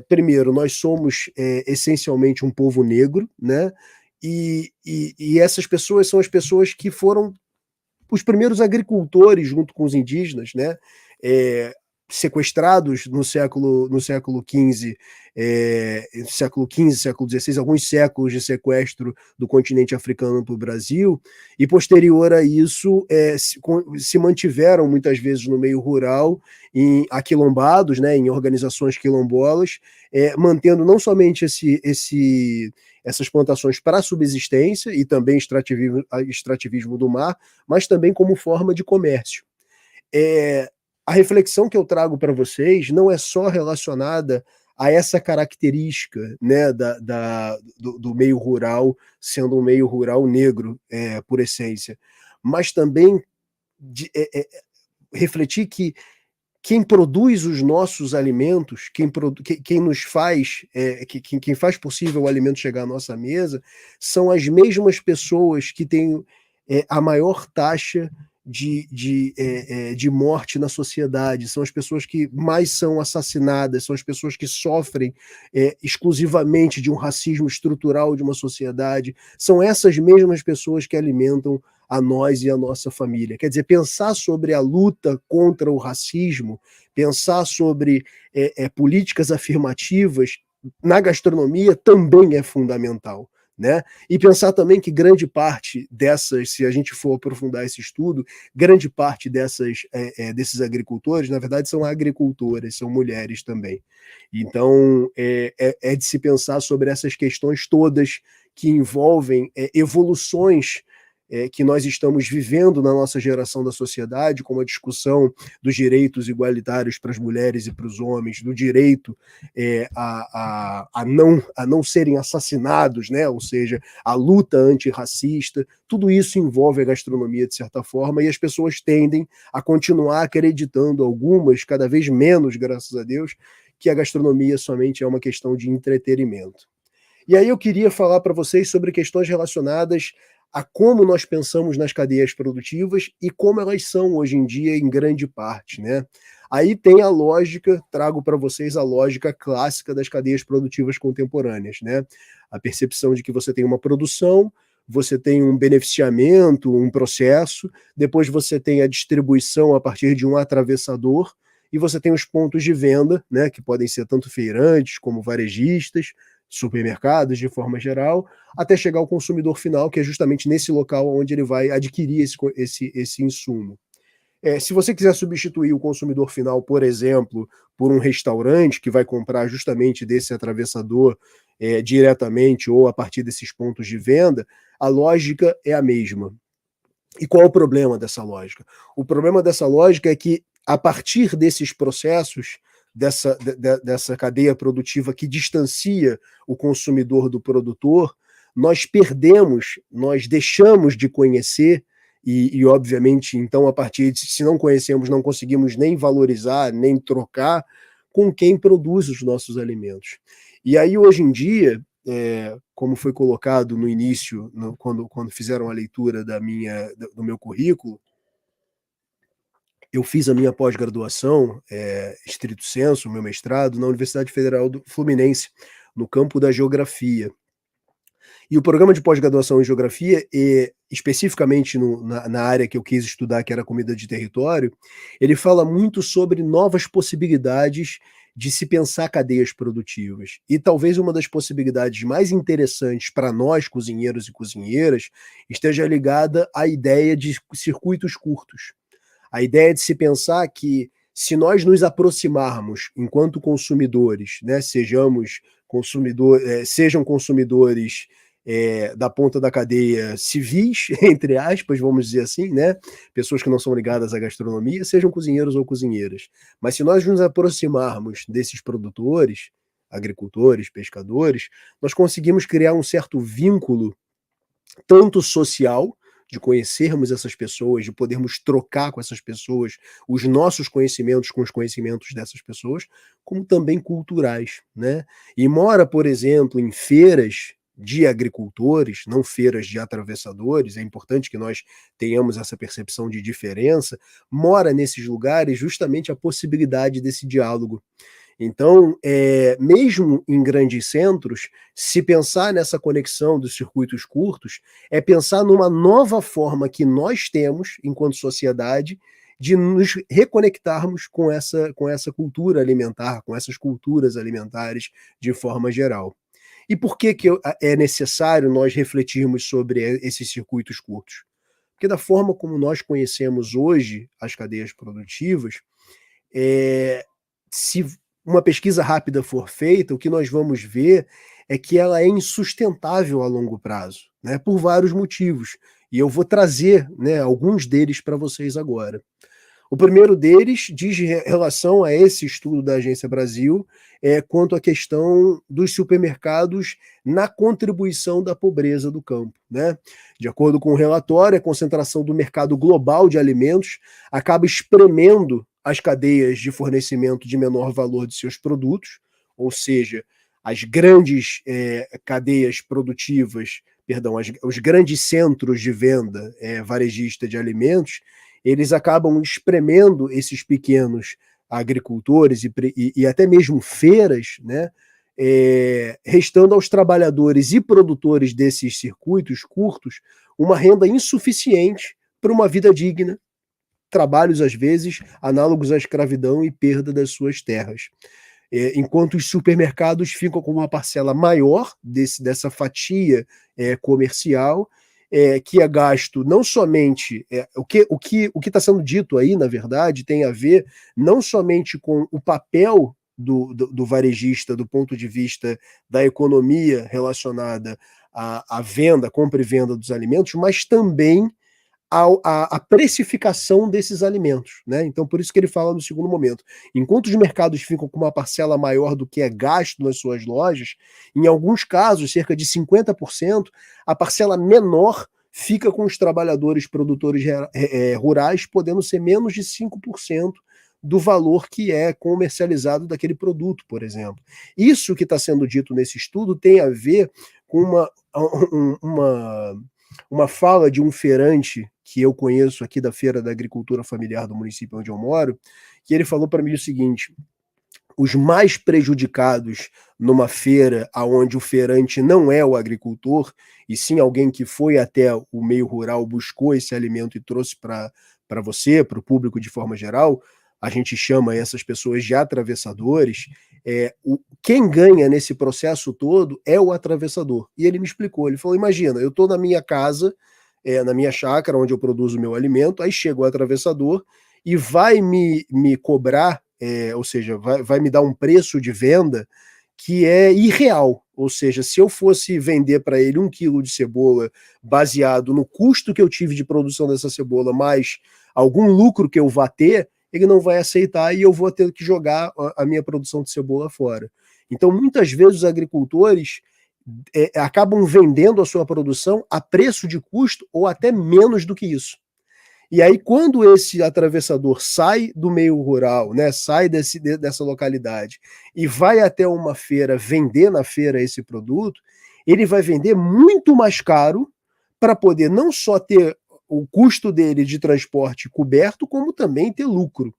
primeiro, nós somos essencialmente um povo negro, né? E essas pessoas são as pessoas que foram os primeiros agricultores junto com os indígenas, né? Sequestrados no século XV, século XVI, alguns séculos de sequestro do continente africano para o Brasil, e posterior a isso se mantiveram muitas vezes no meio rural, aquilombados, né, em organizações quilombolas, mantendo não somente essas plantações para subsistência e também extrativismo do mar, mas também como forma de comércio. A reflexão que eu trago para vocês não é só relacionada a essa característica, né, do meio rural, sendo um meio rural negro, por essência, mas também refletir que quem produz os nossos alimentos, quem nos faz, quem faz possível o alimento chegar à nossa mesa, são as mesmas pessoas que têm a maior taxa de morte na sociedade, são as pessoas que mais são assassinadas, são as pessoas que sofrem exclusivamente de um racismo estrutural de uma sociedade, são essas mesmas pessoas que alimentam a nós e a nossa família. Quer dizer, pensar sobre a luta contra o racismo, pensar sobre políticas afirmativas na gastronomia também é fundamental. Né? E pensar também que grande parte dessas, se a gente for aprofundar esse estudo, grande parte desses agricultores, na verdade, são agricultoras, são mulheres também. Então, é de se pensar sobre essas questões todas que envolvem evoluções que nós estamos vivendo na nossa geração da sociedade, como a discussão dos direitos igualitários para as mulheres e para os homens, do direito a não serem assassinados, né? Ou seja, a luta antirracista, tudo isso envolve a gastronomia de certa forma, e as pessoas tendem a continuar acreditando, algumas, cada vez menos, graças a Deus, que a gastronomia somente é uma questão de entretenimento. E aí eu queria falar para vocês sobre questões relacionadas a como nós pensamos nas cadeias produtivas e como elas são hoje em dia em grande parte, né? Aí tem a lógica, trago para vocês a lógica clássica das cadeias produtivas contemporâneas, né? A percepção de que você tem uma produção, você tem um beneficiamento, um processo, depois você tem a distribuição a partir de um atravessador, e você tem os pontos de venda, né, que podem ser tanto feirantes como varejistas, supermercados de forma geral, até chegar ao consumidor final, que é justamente nesse local onde ele vai adquirir esse insumo. Se você quiser substituir o consumidor final, por exemplo, por um restaurante que vai comprar justamente desse atravessador diretamente ou a partir desses pontos de venda, a lógica é a mesma. E qual é o problema dessa lógica? O problema dessa lógica é que, a partir desses processos, dessa cadeia produtiva que distancia o consumidor do produtor, nós deixamos de conhecer, obviamente, então, a partir de, se não conhecemos, não conseguimos nem valorizar, nem trocar com quem produz os nossos alimentos. E aí, hoje em dia, como foi colocado no início, quando fizeram a leitura do meu currículo, eu fiz a minha pós-graduação, estrito sensu, meu mestrado, na Universidade Federal do Fluminense, no campo da geografia. E o programa de pós-graduação em geografia, especificamente na área que eu quis estudar, que era comida de território, ele fala muito sobre novas possibilidades de se pensar cadeias produtivas. E talvez uma das possibilidades mais interessantes para nós, cozinheiros e cozinheiras, esteja ligada à ideia de circuitos curtos. A ideia de se pensar que, se nós nos aproximarmos enquanto consumidores, né, sejam consumidores da ponta da cadeia civis, entre aspas, vamos dizer assim, né, pessoas que não são ligadas à gastronomia, sejam cozinheiros ou cozinheiras. Mas se nós nos aproximarmos desses produtores, agricultores, pescadores, nós conseguimos criar um certo vínculo, tanto social, de conhecermos essas pessoas, de podermos trocar com essas pessoas os nossos conhecimentos com os conhecimentos dessas pessoas, como também culturais, né? E mora, por exemplo, em feiras de agricultores, não feiras de atravessadores, é importante que nós tenhamos essa percepção de diferença, mora nesses lugares justamente a possibilidade desse diálogo. Então, mesmo em grandes centros, se pensar nessa conexão dos circuitos curtos, é pensar numa nova forma que nós temos, enquanto sociedade, de nos reconectarmos com essa cultura alimentar, com essas culturas alimentares de forma geral. E por que é necessário nós refletirmos sobre esses circuitos curtos? Porque da forma como nós conhecemos hoje as cadeias produtivas, se uma pesquisa rápida for feita, o que nós vamos ver é que ela é insustentável a longo prazo, né, por vários motivos. E eu vou trazer, né, alguns deles para vocês agora. O primeiro deles diz relação a esse estudo da Agência Brasil, quanto à questão dos supermercados na contribuição da pobreza do campo, né? De acordo com o relatório, a concentração do mercado global de alimentos acaba espremendo as cadeias de fornecimento de menor valor de seus produtos, ou seja, as grandes cadeias produtivas, os grandes centros de venda varejista de alimentos, eles acabam espremendo esses pequenos agricultores e até mesmo feiras, né, restando aos trabalhadores e produtores desses circuitos curtos uma renda insuficiente para uma vida digna, trabalhos, às vezes, análogos à escravidão e perda das suas terras. Enquanto os supermercados ficam com uma parcela maior dessa fatia comercial, que é gasto não somente... o que está sendo dito aí, na verdade, tem a ver não somente com o papel do varejista do ponto de vista da economia relacionada à venda, compra e venda dos alimentos, mas também a precificação desses alimentos, né? Então, por isso que ele fala no segundo momento. Enquanto os mercados ficam com uma parcela maior do que é gasto nas suas lojas, em alguns casos, cerca de 50%, a parcela menor fica com os trabalhadores produtores rurais, podendo ser menos de 5% do valor que é comercializado daquele produto, por exemplo. Isso que está sendo dito nesse estudo tem a ver com uma fala de um feirante que eu conheço aqui da Feira da Agricultura Familiar do município onde eu moro, que ele falou para mim o seguinte: os mais prejudicados numa feira onde o feirante não é o agricultor, e sim alguém que foi até o meio rural, buscou esse alimento e trouxe para você, para o público de forma geral, a gente chama essas pessoas de atravessadores. Quem ganha nesse processo todo é o atravessador. E ele me explicou, ele falou: imagina, eu estou na minha casa, na minha chácara, onde eu produzo o meu alimento, aí chega o atravessador e vai me cobrar, ou seja, vai me dar um preço de venda que é irreal. ou seja, se eu fosse vender para ele 1 quilo de cebola baseado no custo que eu tive de produção dessa cebola, mais algum lucro que eu vá ter, ele não vai aceitar e eu vou ter que jogar a minha produção de cebola fora. Então, muitas vezes, os agricultores acabam vendendo a sua produção a preço de custo ou até menos do que isso. E aí, quando esse atravessador sai do meio rural, né, sai dessa localidade e vai até uma feira vender na feira esse produto, ele vai vender muito mais caro para poder não só ter o custo dele de transporte coberto, como também ter lucro.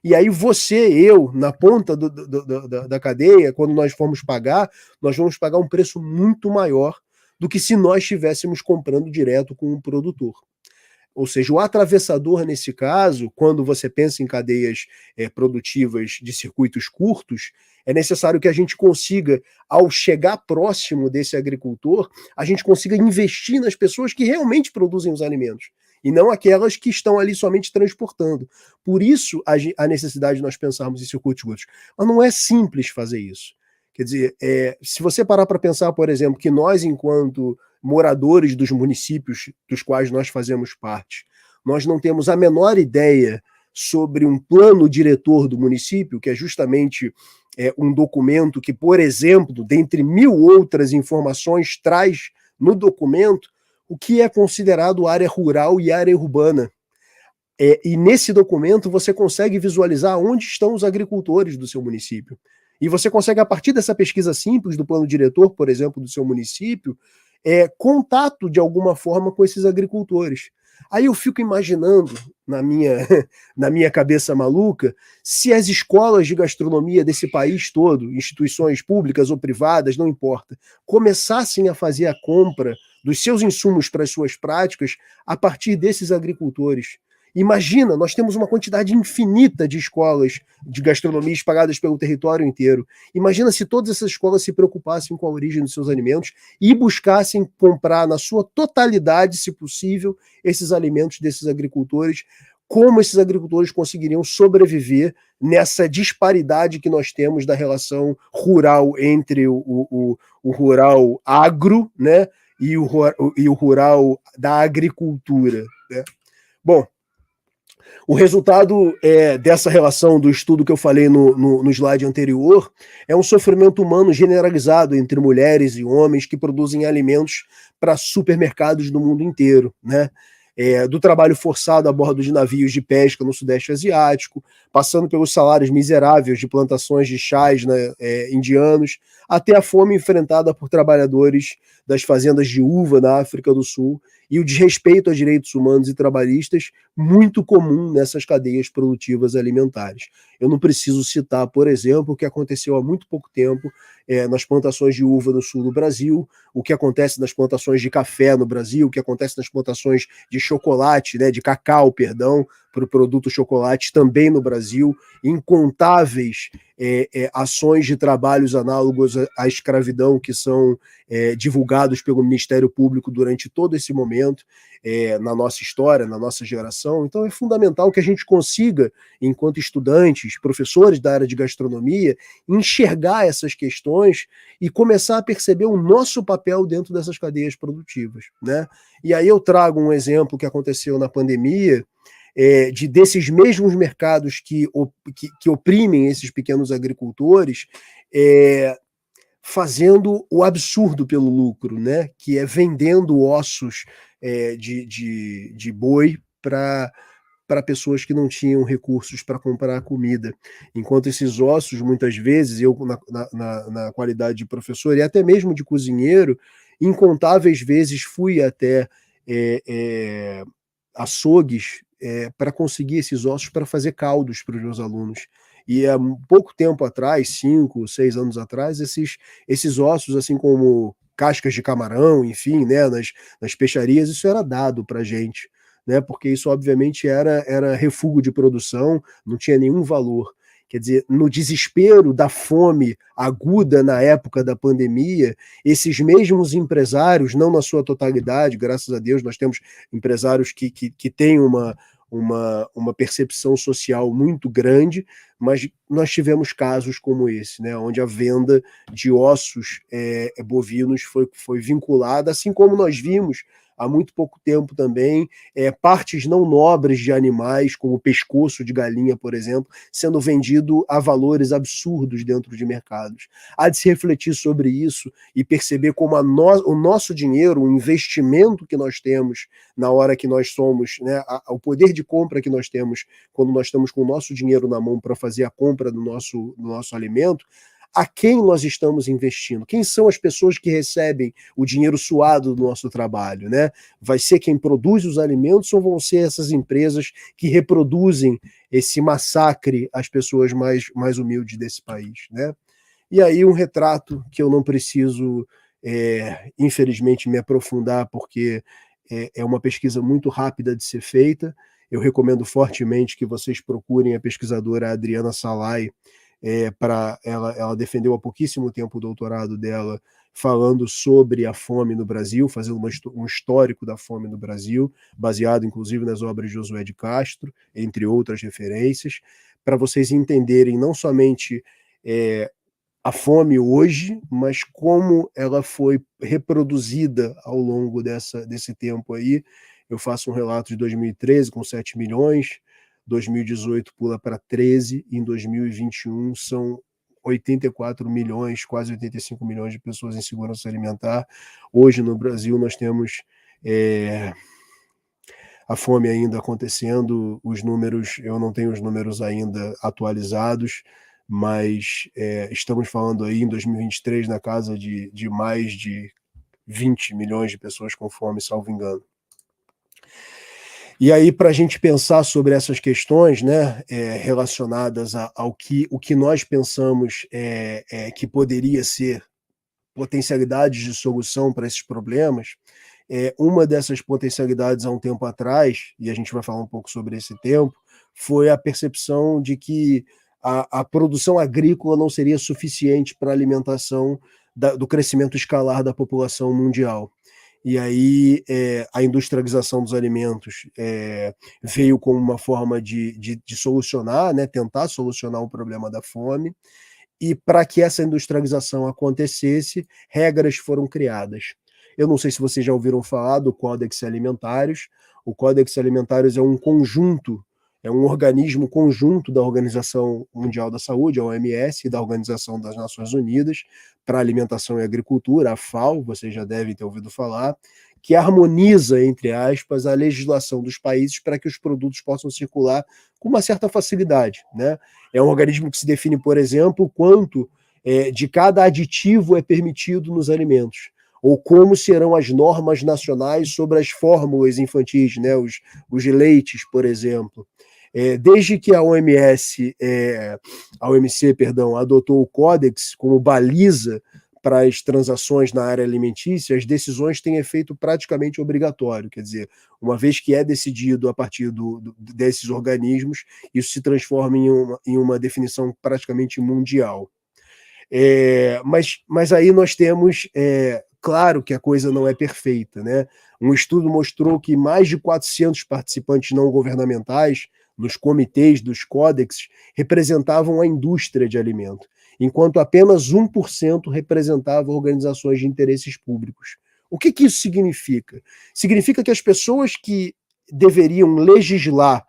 E aí eu, na ponta da cadeia, quando nós formos pagar, nós vamos pagar um preço muito maior do que se nós estivéssemos comprando direto com o produtor. Ou seja, o atravessador, nesse caso, quando você pensa em cadeias produtivas de circuitos curtos, é necessário que a gente consiga, ao chegar próximo desse agricultor, a gente consiga investir nas pessoas que realmente produzem os alimentos, e não aquelas que estão ali somente transportando. Por isso, a necessidade de nós pensarmos em circuitos curtos. Mas não é simples fazer isso. Quer dizer, se você parar para pensar, por exemplo, que nós, enquanto moradores dos municípios dos quais nós fazemos parte, nós não temos a menor ideia sobre um plano diretor do município, que é justamente um documento que, por exemplo, dentre 1000 outras informações, traz no documento o que é considerado área rural e área urbana. E nesse documento você consegue visualizar onde estão os agricultores do seu município. E você consegue, a partir dessa pesquisa simples do plano diretor, por exemplo, do seu município, contato de alguma forma com esses agricultores. Aí eu fico imaginando, na minha cabeça maluca, se as escolas de gastronomia desse país todo, instituições públicas ou privadas, não importa, começassem a fazer a compra dos seus insumos para as suas práticas a partir desses agricultores. Imagina, nós temos uma quantidade infinita de escolas de gastronomia espalhadas pelo território inteiro. Imagina se todas essas escolas se preocupassem com a origem dos seus alimentos e buscassem comprar na sua totalidade, se possível, esses alimentos desses agricultores. Como esses agricultores conseguiriam sobreviver nessa disparidade que nós temos da relação rural entre o rural agro, né, e o rural da agricultura, né? Bom, o resultado dessa relação do estudo que eu falei no slide anterior é um sofrimento humano generalizado entre mulheres e homens que produzem alimentos para supermercados do mundo inteiro, né? Do trabalho forçado a bordo de navios de pesca no Sudeste Asiático, passando pelos salários miseráveis de plantações de chás, né, indianos, até a fome enfrentada por trabalhadores das fazendas de uva na África do Sul, e o desrespeito a direitos humanos e trabalhistas, muito comum nessas cadeias produtivas alimentares. Eu não preciso citar, por exemplo, o que aconteceu há muito pouco tempo nas plantações de uva no sul do Brasil, o que acontece nas plantações de café no Brasil, o que acontece nas plantações de chocolate, né, de cacau, perdão, para o produto chocolate também no Brasil, incontáveis ações de trabalhos análogos à escravidão que são divulgados pelo Ministério Público durante todo esse momento, na nossa história, na nossa geração. Então é fundamental que a gente consiga, enquanto estudantes, professores da área de gastronomia, enxergar essas questões e começar a perceber o nosso papel dentro dessas cadeias produtivas, né? E aí eu trago um exemplo que aconteceu na pandemia, desses mesmos mercados que oprimem esses pequenos agricultores, fazendo o absurdo pelo lucro, né? Que é vendendo ossos de boi para pessoas que não tinham recursos para comprar comida. Enquanto esses ossos, muitas vezes, eu na qualidade de professor e até mesmo de cozinheiro, incontáveis vezes fui até açougues para conseguir esses ossos para fazer caldos para os meus alunos. E há pouco tempo atrás, 5, 6 anos atrás, esses ossos, assim como cascas de camarão, enfim, né, nas peixarias, isso era dado para a gente, né, porque isso obviamente era refúgio de produção, não tinha nenhum valor. Quer dizer, no desespero da fome aguda na época da pandemia, esses mesmos empresários, não na sua totalidade, graças a Deus nós temos empresários que têm uma percepção social muito grande, mas nós tivemos casos como esse, né, onde a venda de ossos bovinos foi vinculada, assim como nós vimos há muito pouco tempo também, partes não nobres de animais, como o pescoço de galinha, por exemplo, sendo vendido a valores absurdos dentro de mercados. Há de se refletir sobre isso e perceber como o nosso dinheiro, o investimento que nós temos na hora que nós somos, né, o poder de compra que nós temos quando nós estamos com o nosso dinheiro na mão para fazer a compra do nosso alimento, a quem nós estamos investindo? Quem são as pessoas que recebem o dinheiro suado do nosso trabalho, né? Vai ser quem produz os alimentos ou vão ser essas empresas que reproduzem esse massacre às pessoas mais humildes desse país, né? E aí um retrato que eu não preciso, infelizmente, me aprofundar, porque é uma pesquisa muito rápida de ser feita. Eu recomendo fortemente que vocês procurem a pesquisadora Adriana Salai, ela defendeu há pouquíssimo tempo o doutorado dela falando sobre a fome no Brasil, fazendo um histórico da fome no Brasil, baseado inclusive nas obras de Josué de Castro, entre outras referências, para vocês entenderem não somente a fome hoje, mas como ela foi reproduzida ao longo desse tempo aí. Eu faço um relato de 2013 com 7 milhões, 2018 pula para 13, e em 2021 são 84 milhões, quase 85 milhões de pessoas em segurança alimentar. Hoje no Brasil nós temos a fome ainda acontecendo, os números, eu não tenho os números ainda atualizados, mas estamos falando aí em 2023 na casa de mais de 20 milhões de pessoas com fome, salvo engano. E aí, para a gente pensar sobre essas questões, né, relacionadas o que nós pensamos que poderia ser potencialidades de solução para esses problemas, uma dessas potencialidades há um tempo atrás, e a gente vai falar um pouco sobre esse tempo, foi a percepção de que a produção agrícola não seria suficiente para a alimentação do crescimento escalar da população mundial. E aí a industrialização dos alimentos veio como uma forma de solucionar, né, tentar solucionar o problema da fome, e para que essa industrialização acontecesse, regras foram criadas. Eu não sei se vocês já ouviram falar do Códex Alimentários. O Códex Alimentários é um conjunto, é um organismo conjunto da Organização Mundial da Saúde, a OMS, e da Organização das Nações Unidas para a Alimentação e Agricultura, a FAO, vocês já devem ter ouvido falar, que harmoniza, entre aspas, a legislação dos países para que os produtos possam circular com uma certa facilidade, né? É um organismo que se define, por exemplo, quanto de cada aditivo é permitido nos alimentos, ou como serão as normas nacionais sobre as fórmulas infantis, né? Os leites, por exemplo. Desde que a OMC, adotou o Códex como baliza para as transações na área alimentícia, as decisões têm efeito praticamente obrigatório. Quer dizer, uma vez que é decidido a partir desses organismos, isso se transforma em uma definição praticamente mundial. Mas aí nós temos, claro que a coisa não é perfeita, né? Um estudo mostrou que mais de 400 participantes não governamentais nos comitês dos códex representavam a indústria de alimento, enquanto apenas 1% representava organizações de interesses públicos. O que isso significa? Significa que as pessoas que deveriam legislar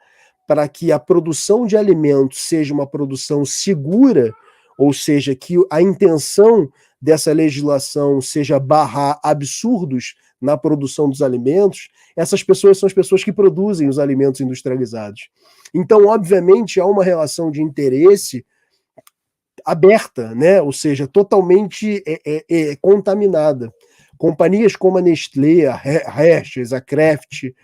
para que a produção de alimentos seja uma produção segura, ou seja, que a intenção dessa legislação seja barrar absurdos na produção dos alimentos, essas pessoas são as pessoas que produzem os alimentos industrializados. Então, obviamente, há uma relação de interesse aberta, né? Ou seja, totalmente contaminada. Companhias como a Nestlé, a Hershey, a Kraft,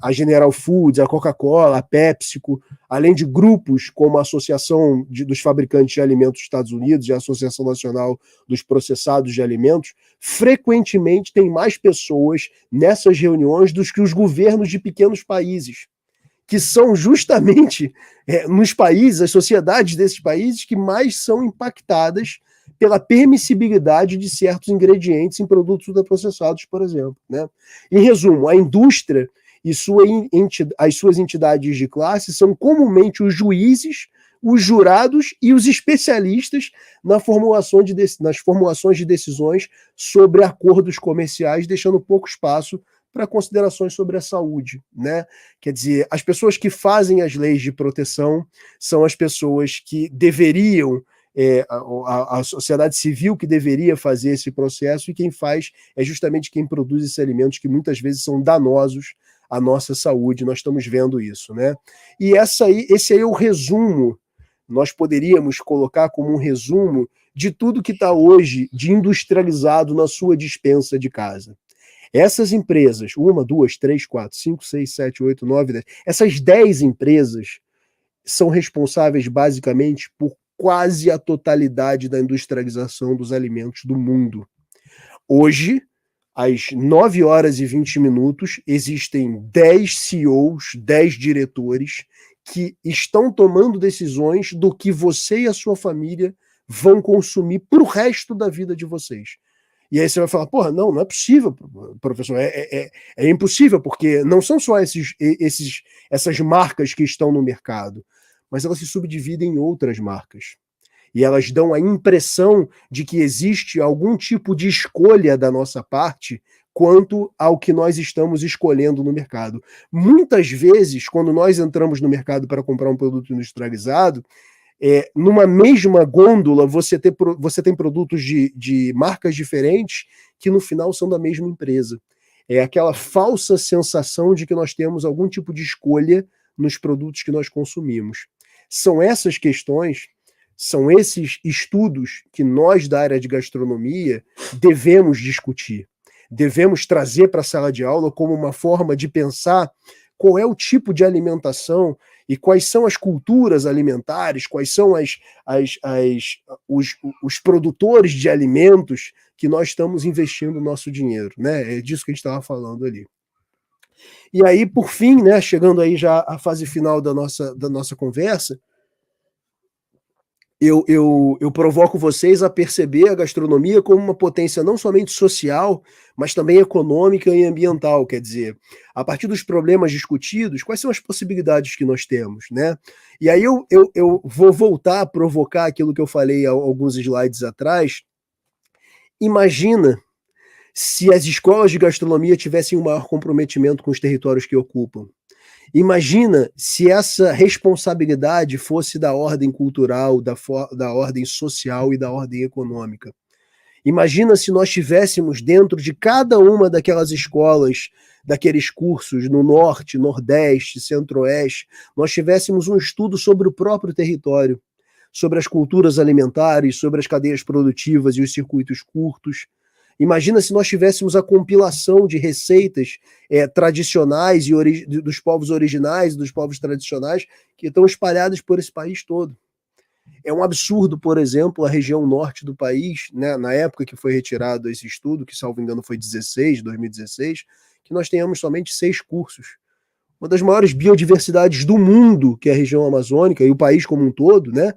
a General Foods, a Coca-Cola, a PepsiCo, além de grupos como a Associação dos Fabricantes de Alimentos dos Estados Unidos e a Associação Nacional dos Processados de Alimentos, frequentemente tem mais pessoas nessas reuniões do que os governos de pequenos países, que são justamente nos países, as sociedades desses países que mais são impactadas pela permissibilidade de certos ingredientes em produtos ultraprocessados, por exemplo, né? Em resumo, a indústria e as suas entidades de classe são comumente os juízes, os jurados e os especialistas nas formulações de decisões sobre acordos comerciais, deixando pouco espaço para considerações sobre a saúde, né? Quer dizer, as pessoas que fazem as leis de proteção são as pessoas que deveriam, a sociedade civil que deveria fazer esse processo, e quem faz é justamente quem produz esses alimentos que muitas vezes são danosos à nossa saúde. Nós estamos vendo isso, né? E esse aí é o resumo. Nós poderíamos colocar como um resumo de tudo que está hoje de industrializado na sua despensa de casa. Essas empresas, 1, 2, 3, 4, 5, 6, 7, 8, 9, 10, essas 10 empresas são responsáveis basicamente por quase a totalidade da industrialização dos alimentos do mundo. Hoje, às 9 horas e 20 minutos, existem 10 CEOs, 10 diretores que estão tomando decisões do que você e a sua família vão consumir para o resto da vida de vocês. E aí você vai falar, porra, não é possível, professor, é impossível, porque não são só essas marcas que estão no mercado, mas elas se subdividem em outras marcas. E elas dão a impressão de que existe algum tipo de escolha da nossa parte quanto ao que nós estamos escolhendo no mercado. Muitas vezes, quando nós entramos no mercado para comprar um produto industrializado, numa mesma gôndola você tem produtos de marcas diferentes que no final são da mesma empresa. É aquela falsa sensação de que nós temos algum tipo de escolha nos produtos que nós consumimos. São essas questões, são esses estudos que nós da área de gastronomia devemos discutir. Devemos trazer para a sala de aula como uma forma de pensar qual é o tipo de alimentação e quais são as culturas alimentares, quais são os produtores de alimentos que nós estamos investindo o nosso dinheiro, né? É disso que a gente estava falando ali. E aí, por fim, né, chegando aí já à fase final da nossa conversa, eu provoco vocês a perceber a gastronomia como uma potência não somente social, mas também econômica e ambiental. Quer dizer, a partir dos problemas discutidos, quais são as possibilidades que nós temos, né? E aí eu vou voltar a provocar aquilo que eu falei há alguns slides atrás. Imagina se as escolas de gastronomia tivessem um maior comprometimento com os territórios que ocupam. Imagina se essa responsabilidade fosse da ordem cultural, da ordem social e da ordem econômica. Imagina se nós tivéssemos dentro de cada uma daquelas escolas, daqueles cursos no Norte, Nordeste, Centro-Oeste, nós tivéssemos um estudo sobre o próprio território, sobre as culturas alimentares, sobre as cadeias produtivas e os circuitos curtos. Imagina se nós tivéssemos a compilação de receitas tradicionais e dos povos originais, dos povos tradicionais, que estão espalhadas por esse país todo. É um absurdo, por exemplo, a região norte do país, né, na época que foi retirado esse estudo, que, salvo engano, foi 2016, que nós tenhamos somente 6 cursos. Uma das maiores biodiversidades do mundo, que é a região amazônica, e o país como um todo, né?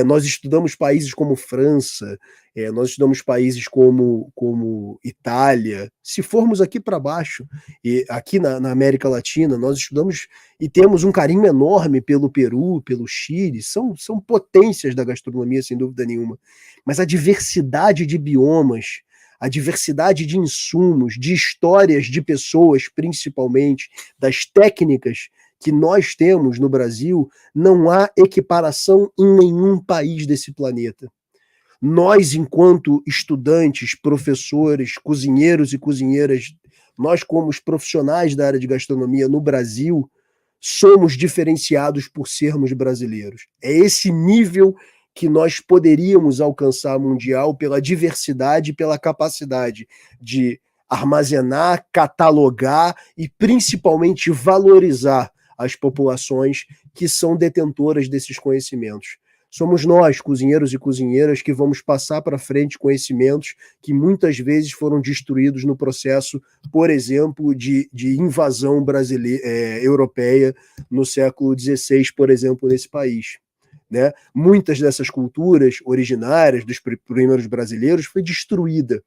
Nós estudamos países como França, nós estudamos países como Itália. Se formos aqui para baixo, e aqui na América Latina, nós estudamos e temos um carinho enorme pelo Peru, pelo Chile, são potências da gastronomia, sem dúvida nenhuma. Mas a diversidade de biomas, a diversidade de insumos, de histórias de pessoas, principalmente, das técnicas que nós temos no Brasil, não há equiparação em nenhum país desse planeta. Nós, enquanto estudantes, professores, cozinheiros e cozinheiras, nós como os profissionais da área de gastronomia no Brasil, somos diferenciados por sermos brasileiros. É esse nível que nós poderíamos alcançar mundial pela diversidade, pela capacidade de armazenar, catalogar e principalmente valorizar as populações que são detentoras desses conhecimentos. Somos nós, cozinheiros e cozinheiras, que vamos passar para frente conhecimentos que muitas vezes foram destruídos no processo, por exemplo, de invasão europeia no século XVI, por exemplo, nesse país. Né? Muitas dessas culturas originárias dos primeiros brasileiros foi destruída.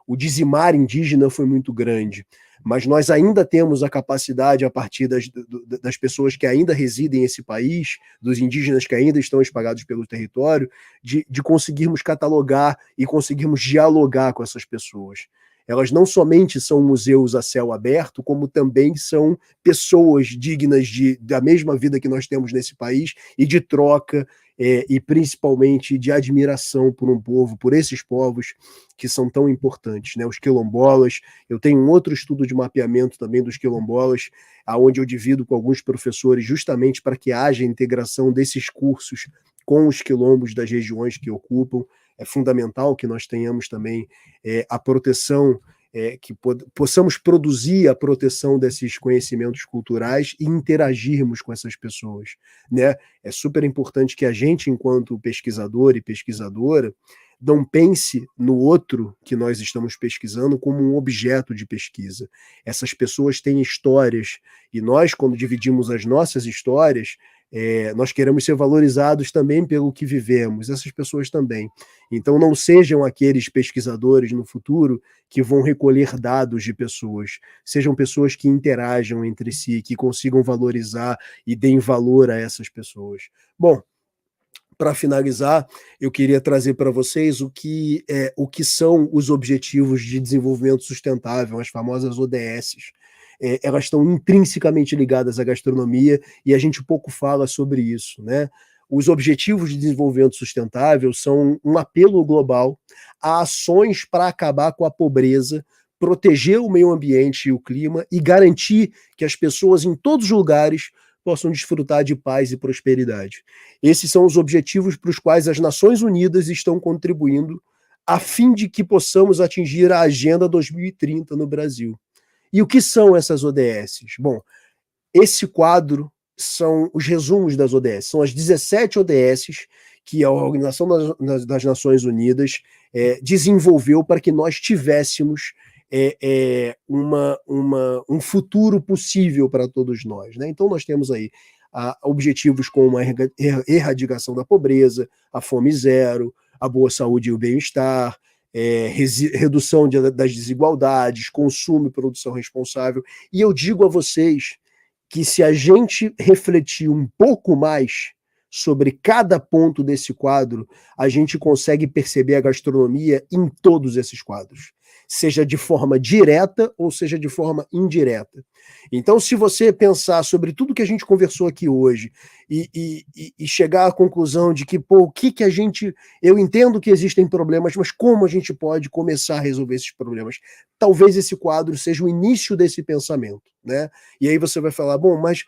O dizimar indígena foi muito grande. mas nós ainda temos a capacidade, a partir das pessoas que ainda residem nesse país, dos indígenas que ainda estão espalhados pelo território, de conseguirmos catalogar e conseguirmos dialogar com essas pessoas. Elas não somente são museus a céu aberto, como também são pessoas dignas da mesma vida que nós temos nesse país e de troca, e principalmente de admiração por um povo, por esses povos que são tão importantes, né? Os quilombolas. Eu tenho um outro estudo de mapeamento também dos quilombolas, aonde eu divido com alguns professores justamente para que haja integração desses cursos com os quilombos das regiões que ocupam. É fundamental que nós tenhamos também a proteção, que possamos produzir a proteção desses conhecimentos culturais e interagirmos com essas pessoas, né? É super importante que a gente, enquanto pesquisador e pesquisadora, não pense no outro que nós estamos pesquisando como um objeto de pesquisa. Essas pessoas têm histórias, e nós, quando dividimos as nossas histórias, nós queremos ser valorizados também pelo que vivemos, essas pessoas também. Então não sejam aqueles pesquisadores no futuro que vão recolher dados de pessoas, sejam pessoas que interajam entre si, que consigam valorizar e deem valor a essas pessoas. Bom, para finalizar, eu queria trazer para vocês o que são os Objetivos de Desenvolvimento Sustentável, as famosas ODS. Elas estão intrinsecamente ligadas à gastronomia e a gente pouco fala sobre isso, né? Os Objetivos de Desenvolvimento Sustentável são um apelo global a ações para acabar com a pobreza, proteger o meio ambiente e o clima e garantir que as pessoas em todos os lugares possam desfrutar de paz e prosperidade. Esses são os objetivos para os quais as Nações Unidas estão contribuindo a fim de que possamos atingir a Agenda 2030 no Brasil. E o que são essas ODS? Bom, esse quadro são os resumos das ODS, são as 17 ODS que a Organização das Nações Unidas desenvolveu para que nós tivéssemos um futuro possível para todos nós, né? Então nós temos aí objetivos como a erradicação da pobreza, a fome zero, a boa saúde e o bem-estar, redução das desigualdades, consumo e produção responsável. E eu digo a vocês que se a gente refletir um pouco mais sobre cada ponto desse quadro, a gente consegue perceber a gastronomia em todos esses quadros, seja de forma direta ou seja de forma indireta. Então, se você pensar sobre tudo que a gente conversou aqui hoje e chegar à conclusão de que, pô, eu entendo que existem problemas, mas como a gente pode começar a resolver esses problemas? Talvez esse quadro seja o início desse pensamento, né? E aí você vai falar, bom, mas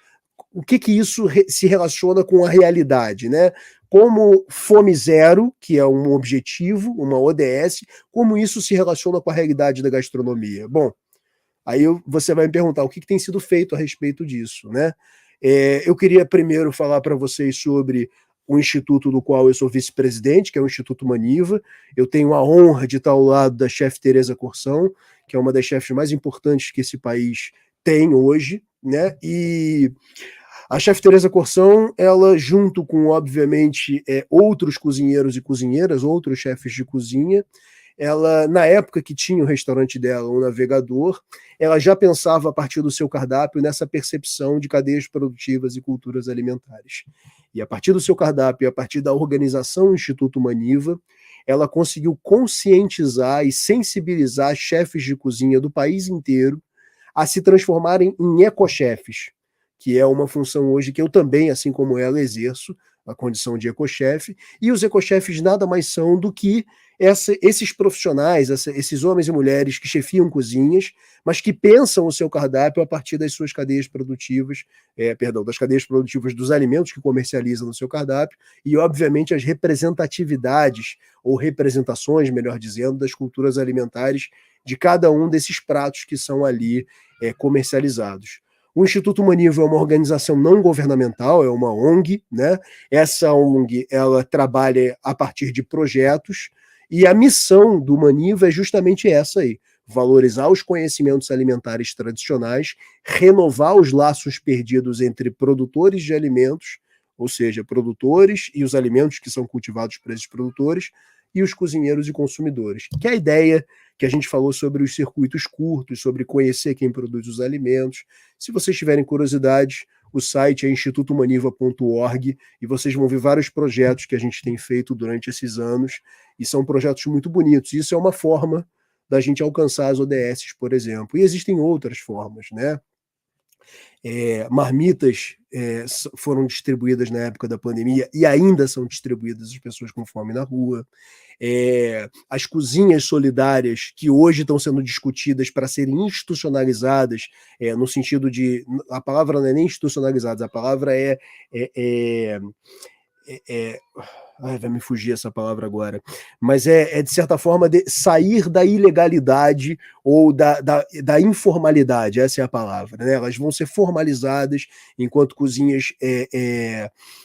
o que isso se relaciona com a realidade, né? Como fome zero, que é um objetivo, uma ODS, como isso se relaciona com a realidade da gastronomia? Bom, aí você vai me perguntar o que tem sido feito a respeito disso, né? Eu queria primeiro falar para vocês sobre o instituto do qual eu sou vice-presidente, que é o Instituto Maniva. Eu tenho a honra de estar ao lado da chefe Tereza Corsão, que é uma das chefes mais importantes que esse país tem hoje, né? E a chefe Tereza Corsão, ela junto com, obviamente, outros cozinheiros e cozinheiras, outros chefes de cozinha, ela, na época que tinha o restaurante dela, o Navegador, ela já pensava a partir do seu cardápio nessa percepção de cadeias produtivas e culturas alimentares. E a partir do seu cardápio, a partir da organização Instituto Maniva, ela conseguiu conscientizar e sensibilizar chefes de cozinha do país inteiro a se transformarem em ecochefes, que é uma função hoje que eu também, assim como ela, exerço, a condição de ecochefe, e os ecochefes nada mais são do que esses profissionais, esses homens e mulheres que chefiam cozinhas, mas que pensam o seu cardápio a partir das suas cadeias produtivas, das cadeias produtivas dos alimentos que comercializam no seu cardápio, e obviamente as representatividades, ou representações, melhor dizendo, das culturas alimentares de cada um desses pratos que são ali comercializados. O Instituto Maniva é uma organização não governamental, é uma ONG, né? Essa ONG, ela trabalha a partir de projetos, e a missão do Maniva é justamente essa aí, valorizar os conhecimentos alimentares tradicionais, renovar os laços perdidos entre produtores de alimentos, ou seja, produtores e os alimentos que são cultivados por esses produtores, e os cozinheiros e consumidores. Que é a ideia que a gente falou sobre os circuitos curtos, sobre conhecer quem produz os alimentos. Se vocês tiverem curiosidade, o site é institutomaniva.org e vocês vão ver vários projetos que a gente tem feito durante esses anos e são projetos muito bonitos. Isso é uma forma da gente alcançar as ODS, por exemplo. E existem outras formas, né? Marmitas foram distribuídas na época da pandemia e ainda são distribuídas às pessoas com fome na rua. As cozinhas solidárias que hoje estão sendo discutidas para serem institucionalizadas, no sentido de... A palavra não é nem institucionalizadas, a palavra vai me fugir essa palavra agora, mas de certa forma de sair da ilegalidade ou da informalidade, essa é a palavra, né? Elas vão ser formalizadas enquanto cozinhas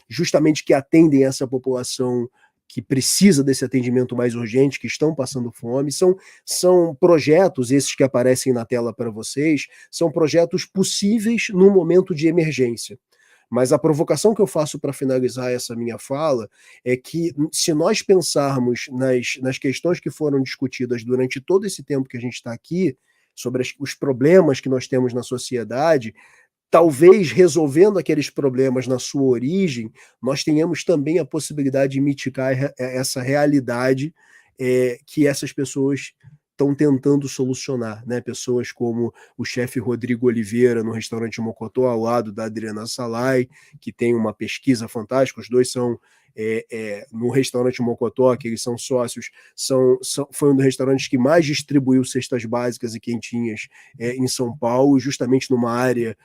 justamente que atendem essa população que precisa desse atendimento mais urgente, que estão passando fome. São projetos, esses que aparecem na tela para vocês, são projetos possíveis no momento de emergência. Mas a provocação que eu faço para finalizar essa minha fala é que, se nós pensarmos nas questões que foram discutidas durante todo esse tempo que a gente está aqui, sobre os problemas que nós temos na sociedade, talvez resolvendo aqueles problemas na sua origem, nós tenhamos também a possibilidade de mitigar essa realidade que essas pessoas estão tentando solucionar, né? Pessoas como o chefe Rodrigo Oliveira no restaurante Mocotó, ao lado da Adriana Salai, que tem uma pesquisa fantástica. Os dois são no restaurante Mocotó, que eles são sócios, foi um dos restaurantes que mais distribuiu cestas básicas e quentinhas em São Paulo, justamente numa área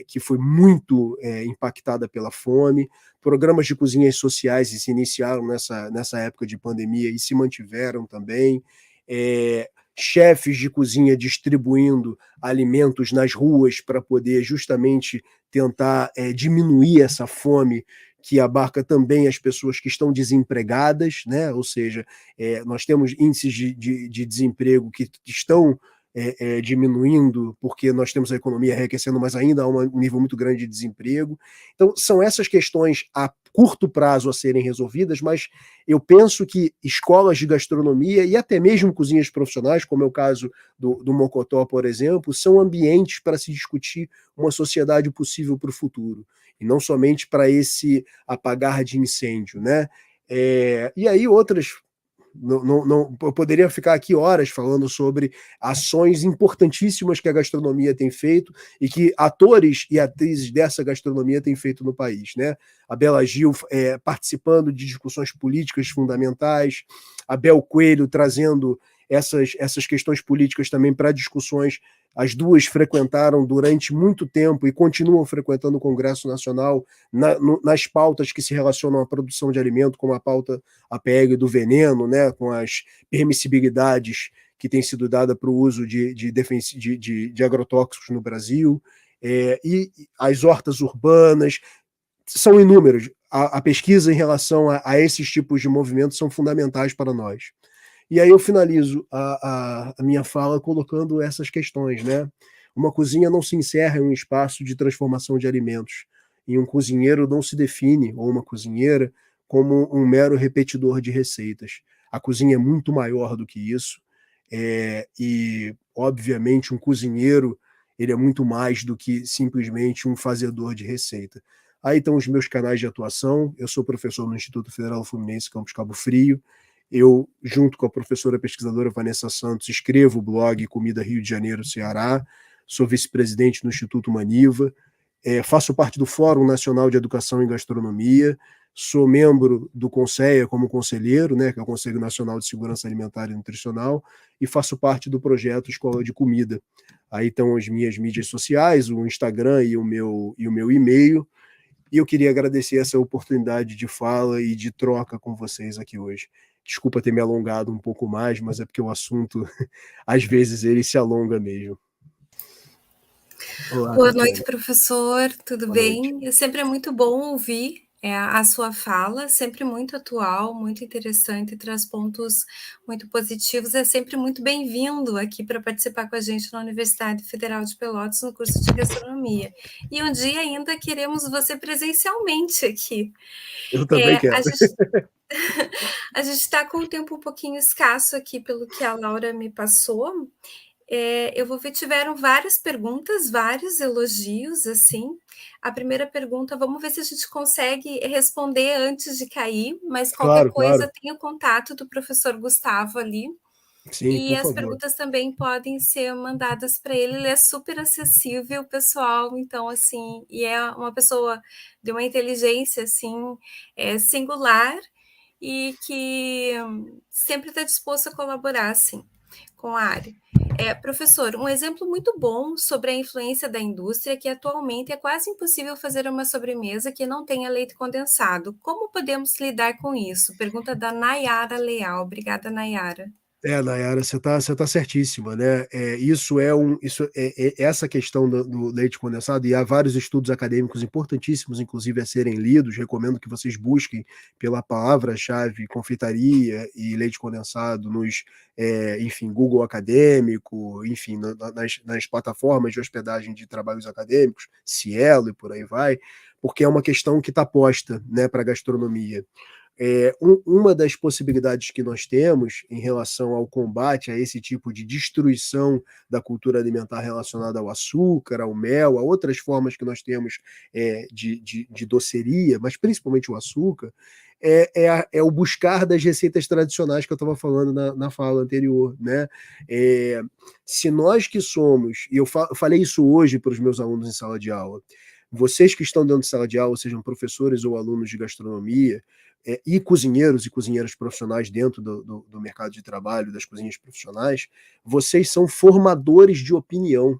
que foi muito impactada pela fome. Programas de cozinhas sociais se iniciaram nessa época de pandemia e se mantiveram também. Chefes de cozinha distribuindo alimentos nas ruas para poder justamente tentar diminuir essa fome que abarca também as pessoas que estão desempregadas, né? Ou seja, nós temos índices de desemprego que estão diminuindo, porque nós temos a economia arrefecendo, mas ainda há um nível muito grande de desemprego. Então, são essas questões a curto prazo a serem resolvidas, mas eu penso que escolas de gastronomia e até mesmo cozinhas profissionais, como é o caso do Mocotó, por exemplo, são ambientes para se discutir uma sociedade possível para o futuro, e não somente para esse apagar de incêndio, né? E aí outras... Não, eu poderia ficar aqui horas falando sobre ações importantíssimas que a gastronomia tem feito e que atores e atrizes dessa gastronomia têm feito no país, né? A Bela Gil participando de discussões políticas fundamentais, a Bel Coelho trazendo essas questões políticas também para discussões. As duas frequentaram durante muito tempo e continuam frequentando o Congresso Nacional nas pautas que se relacionam à produção de alimento, como a pauta APL do veneno, né, com as permissibilidades que têm sido dadas para o uso de agrotóxicos no Brasil, e as hortas urbanas. São inúmeros. A pesquisa em relação a esses tipos de movimentos são fundamentais para nós. E aí eu finalizo a minha fala colocando essas questões, né? Uma cozinha não se encerra em um espaço de transformação de alimentos. E um cozinheiro não se define, ou uma cozinheira, como um mero repetidor de receitas. A cozinha é muito maior do que isso. E, obviamente, um cozinheiro ele é muito mais do que simplesmente um fazedor de receita. Aí estão os meus canais de atuação. Eu sou professor no Instituto Federal Fluminense, Campus Cabo Frio. Eu, junto com a professora pesquisadora Vanessa Santos, escrevo o blog Comida Rio de Janeiro, Ceará, sou vice-presidente no Instituto Maniva, faço parte do Fórum Nacional de Educação em Gastronomia, sou membro do CONSEA como conselheiro, né, que é o Conselho Nacional de Segurança Alimentar e Nutricional, e faço parte do projeto Escola de Comida. Aí estão as minhas mídias sociais, o Instagram e o meu e-mail, e eu queria agradecer essa oportunidade de fala e de troca com vocês aqui hoje. Desculpa ter me alongado um pouco mais, mas é porque o assunto, às vezes, ele se alonga mesmo. Olá, boa noite, professor. Tudo boa bem? Noite. Sempre é muito bom ouvir a sua fala, sempre muito atual, muito interessante, traz pontos muito positivos. É sempre muito bem-vindo aqui para participar com a gente na Universidade Federal de Pelotas, no curso de gastronomia. E um dia ainda queremos você presencialmente aqui. Eu também quero. A gente está com o tempo um pouquinho escasso aqui, pelo que a Laura me passou. Eu vou ver, tiveram várias perguntas, vários elogios, assim. A primeira pergunta, vamos ver se a gente consegue responder antes de cair, mas qualquer Claro, coisa claro. tem o contato do professor Gustavo ali. Sim, E por as favor. perguntas também podem ser mandadas para ele. Ele é super acessível, pessoal. Então, assim, e é uma pessoa de uma inteligência assim singular e que sempre está disposto a colaborar, assim, com a área. Professor, um exemplo muito bom sobre a influência da indústria é que atualmente é quase impossível fazer uma sobremesa que não tenha leite condensado. Como podemos lidar com isso? Pergunta da Nayara Leal. Obrigada, Nayara. Nayara, você tá certíssima, né? Essa questão do leite condensado, e há vários estudos acadêmicos importantíssimos, inclusive, a serem lidos. Recomendo que vocês busquem pela palavra-chave confeitaria e leite condensado enfim, Google Acadêmico, enfim, nas plataformas de hospedagem de trabalhos acadêmicos, Cielo e por aí vai, porque é uma questão que está posta, né, para a gastronomia. Uma das possibilidades que nós temos em relação ao combate a esse tipo de destruição da cultura alimentar relacionada ao açúcar, ao mel, a outras formas que nós temos de doceria, mas principalmente o açúcar, é o buscar das receitas tradicionais que eu estava falando na fala anterior, né? Se nós que somos, e eu falei isso hoje para os meus alunos em sala de aula, vocês que estão dentro de sala de aula, sejam professores ou alunos de gastronomia, e cozinheiros e cozinheiras profissionais dentro do mercado de trabalho, das cozinhas profissionais, vocês são formadores de opinião.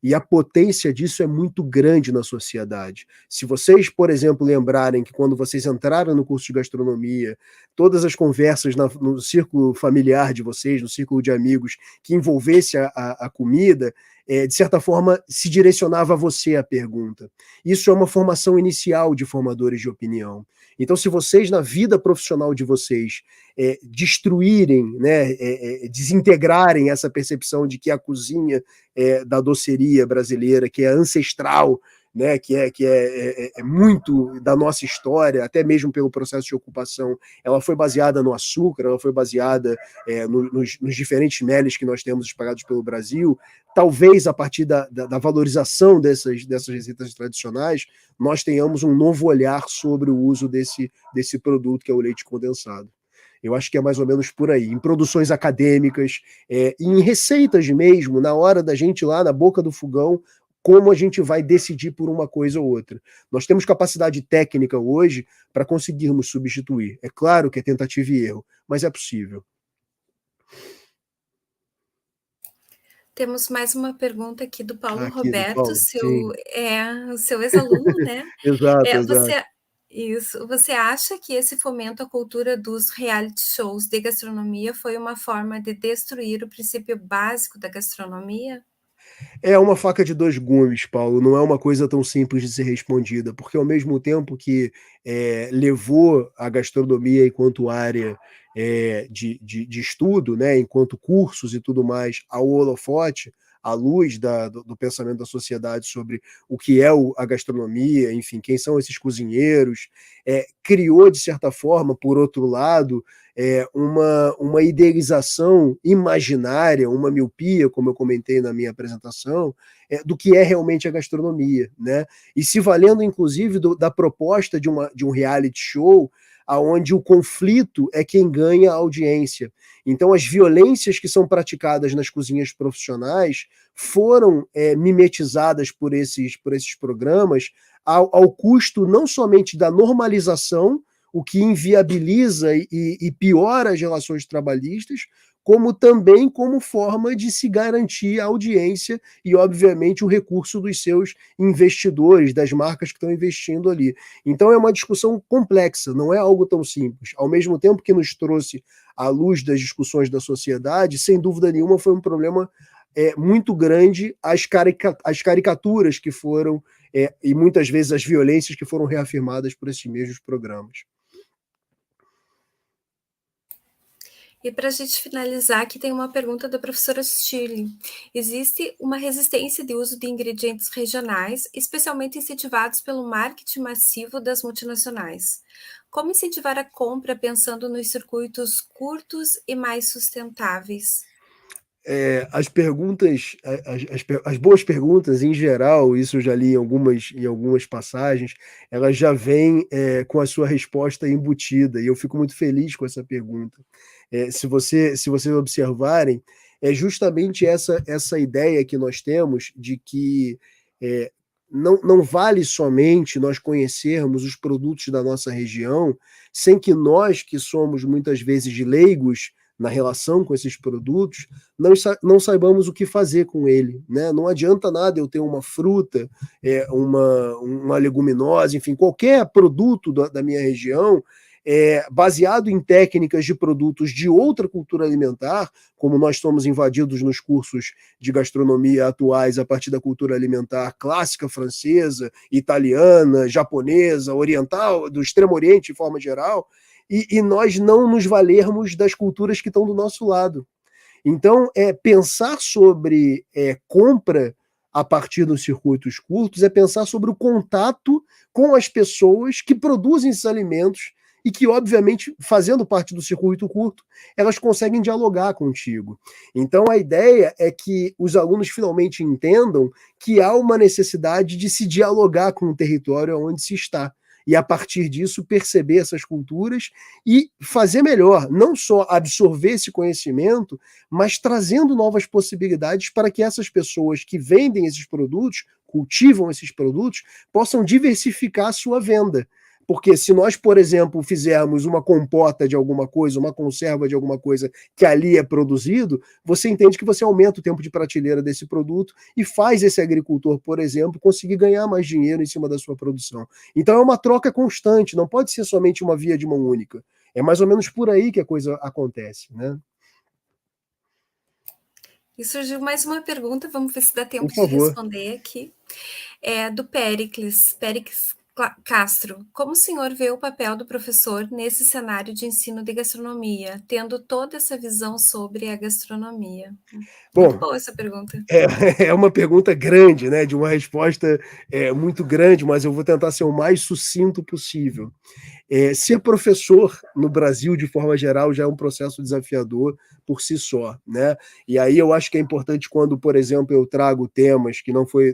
E a potência disso é muito grande na sociedade. Se vocês, por exemplo, lembrarem que quando vocês entraram no curso de gastronomia, todas as conversas no círculo familiar de vocês, no círculo de amigos, que envolvesse a comida, de certa forma, se direcionava a você a pergunta. Isso é uma formação inicial de formadores de opinião. Então, se vocês, na vida profissional de vocês, destruírem, né, desintegrarem essa percepção de que a cozinha da doceria brasileira, que é ancestral, né, que é muito da nossa história, até mesmo pelo processo de ocupação, ela foi baseada no açúcar, ela foi baseada nos diferentes meles que nós temos espalhados pelo Brasil. Talvez a partir da valorização dessas receitas tradicionais, nós tenhamos um novo olhar sobre o uso desse produto que é o leite condensado. Eu acho que é mais ou menos por aí. Em produções acadêmicas, em receitas mesmo, na hora da gente ir lá na boca do fogão, como a gente vai decidir por uma coisa ou outra. Nós temos capacidade técnica hoje para conseguirmos substituir. É claro que é tentativa e erro, mas é possível. Temos mais uma pergunta aqui do Paulo Aqui do Roberto, Paulo, sim. o seu ex-aluno, né? Exato, exato. Você acha que esse fomento à cultura dos reality shows de gastronomia foi uma forma de destruir o princípio básico da gastronomia? É uma faca de dois gumes, Paulo. Não é uma coisa tão simples de ser respondida, porque ao mesmo tempo que levou a gastronomia enquanto área de estudo, né, enquanto cursos e tudo mais, ao holofote, à luz do pensamento da sociedade sobre o que é a gastronomia, enfim, quem são esses cozinheiros, criou, de certa forma, por outro lado, uma idealização imaginária, uma miopia, como eu comentei na minha apresentação, do que é realmente a gastronomia, né? E se valendo, inclusive, da proposta de um reality show, aonde o conflito é quem ganha a audiência. Então, as violências que são praticadas nas cozinhas profissionais foram mimetizadas por esses programas ao custo não somente da normalização, o que inviabiliza e piora as relações trabalhistas, como também como forma de se garantir a audiência e, obviamente, o recurso dos seus investidores, das marcas que estão investindo ali. Então é uma discussão complexa, não é algo tão simples. Ao mesmo tempo que nos trouxe à luz das discussões da sociedade, sem dúvida nenhuma foi um problema muito grande as caricaturas que foram, e muitas vezes as violências que foram reafirmadas por esses mesmos programas. E para a gente finalizar, aqui tem uma pergunta da professora Shirley. Existe uma resistência de uso de ingredientes regionais, especialmente incentivados pelo marketing massivo das multinacionais. Como incentivar a compra pensando nos circuitos curtos e mais sustentáveis? As perguntas, as boas perguntas, em geral, isso eu já li em algumas passagens, elas já vêm com a sua resposta embutida, e eu fico muito feliz com essa pergunta. Se vocês observarem, é justamente essa ideia que nós temos de que não vale somente nós conhecermos os produtos da nossa região, sem que nós, que somos muitas vezes leigos na relação com esses produtos, não saibamos o que fazer com ele. Né? Não adianta nada eu ter uma fruta, uma leguminosa, enfim, qualquer produto da minha região, baseado em técnicas de produtos de outra cultura alimentar, como nós somos invadidos nos cursos de gastronomia atuais a partir da cultura alimentar clássica francesa, italiana, japonesa, oriental, do Extremo Oriente de forma geral, e nós não nos valermos das culturas que estão do nosso lado. Então, pensar sobre compra a partir dos circuitos curtos é pensar sobre o contato com as pessoas que produzem esses alimentos e que, obviamente, fazendo parte do circuito curto, elas conseguem dialogar contigo. Então, a ideia é que os alunos finalmente entendam que há uma necessidade de se dialogar com o território onde se está. E, a partir disso, perceber essas culturas e fazer melhor, não só absorver esse conhecimento, mas trazendo novas possibilidades para que essas pessoas que vendem esses produtos, cultivam esses produtos, possam diversificar a sua venda. Porque se nós, por exemplo, fizermos uma compota de alguma coisa, uma conserva de alguma coisa que ali é produzido, você entende que você aumenta o tempo de prateleira desse produto e faz esse agricultor, por exemplo, conseguir ganhar mais dinheiro em cima da sua produção. Então é uma troca constante, não pode ser somente uma via de mão única. É mais ou menos por aí que a coisa acontece, né? E surgiu mais uma pergunta, vamos ver se dá tempo Por de favor. responder aqui. Do Péricles Castro. Como o senhor vê o papel do professor nesse cenário de ensino de gastronomia, tendo toda essa visão sobre a gastronomia? Muito boa essa pergunta. É uma pergunta grande, né? De uma resposta muito grande, mas eu vou tentar ser o mais sucinto possível. Ser professor no Brasil, de forma geral, já é um processo desafiador por si só, né? E aí eu acho que é importante quando, por exemplo, eu trago temas que não foi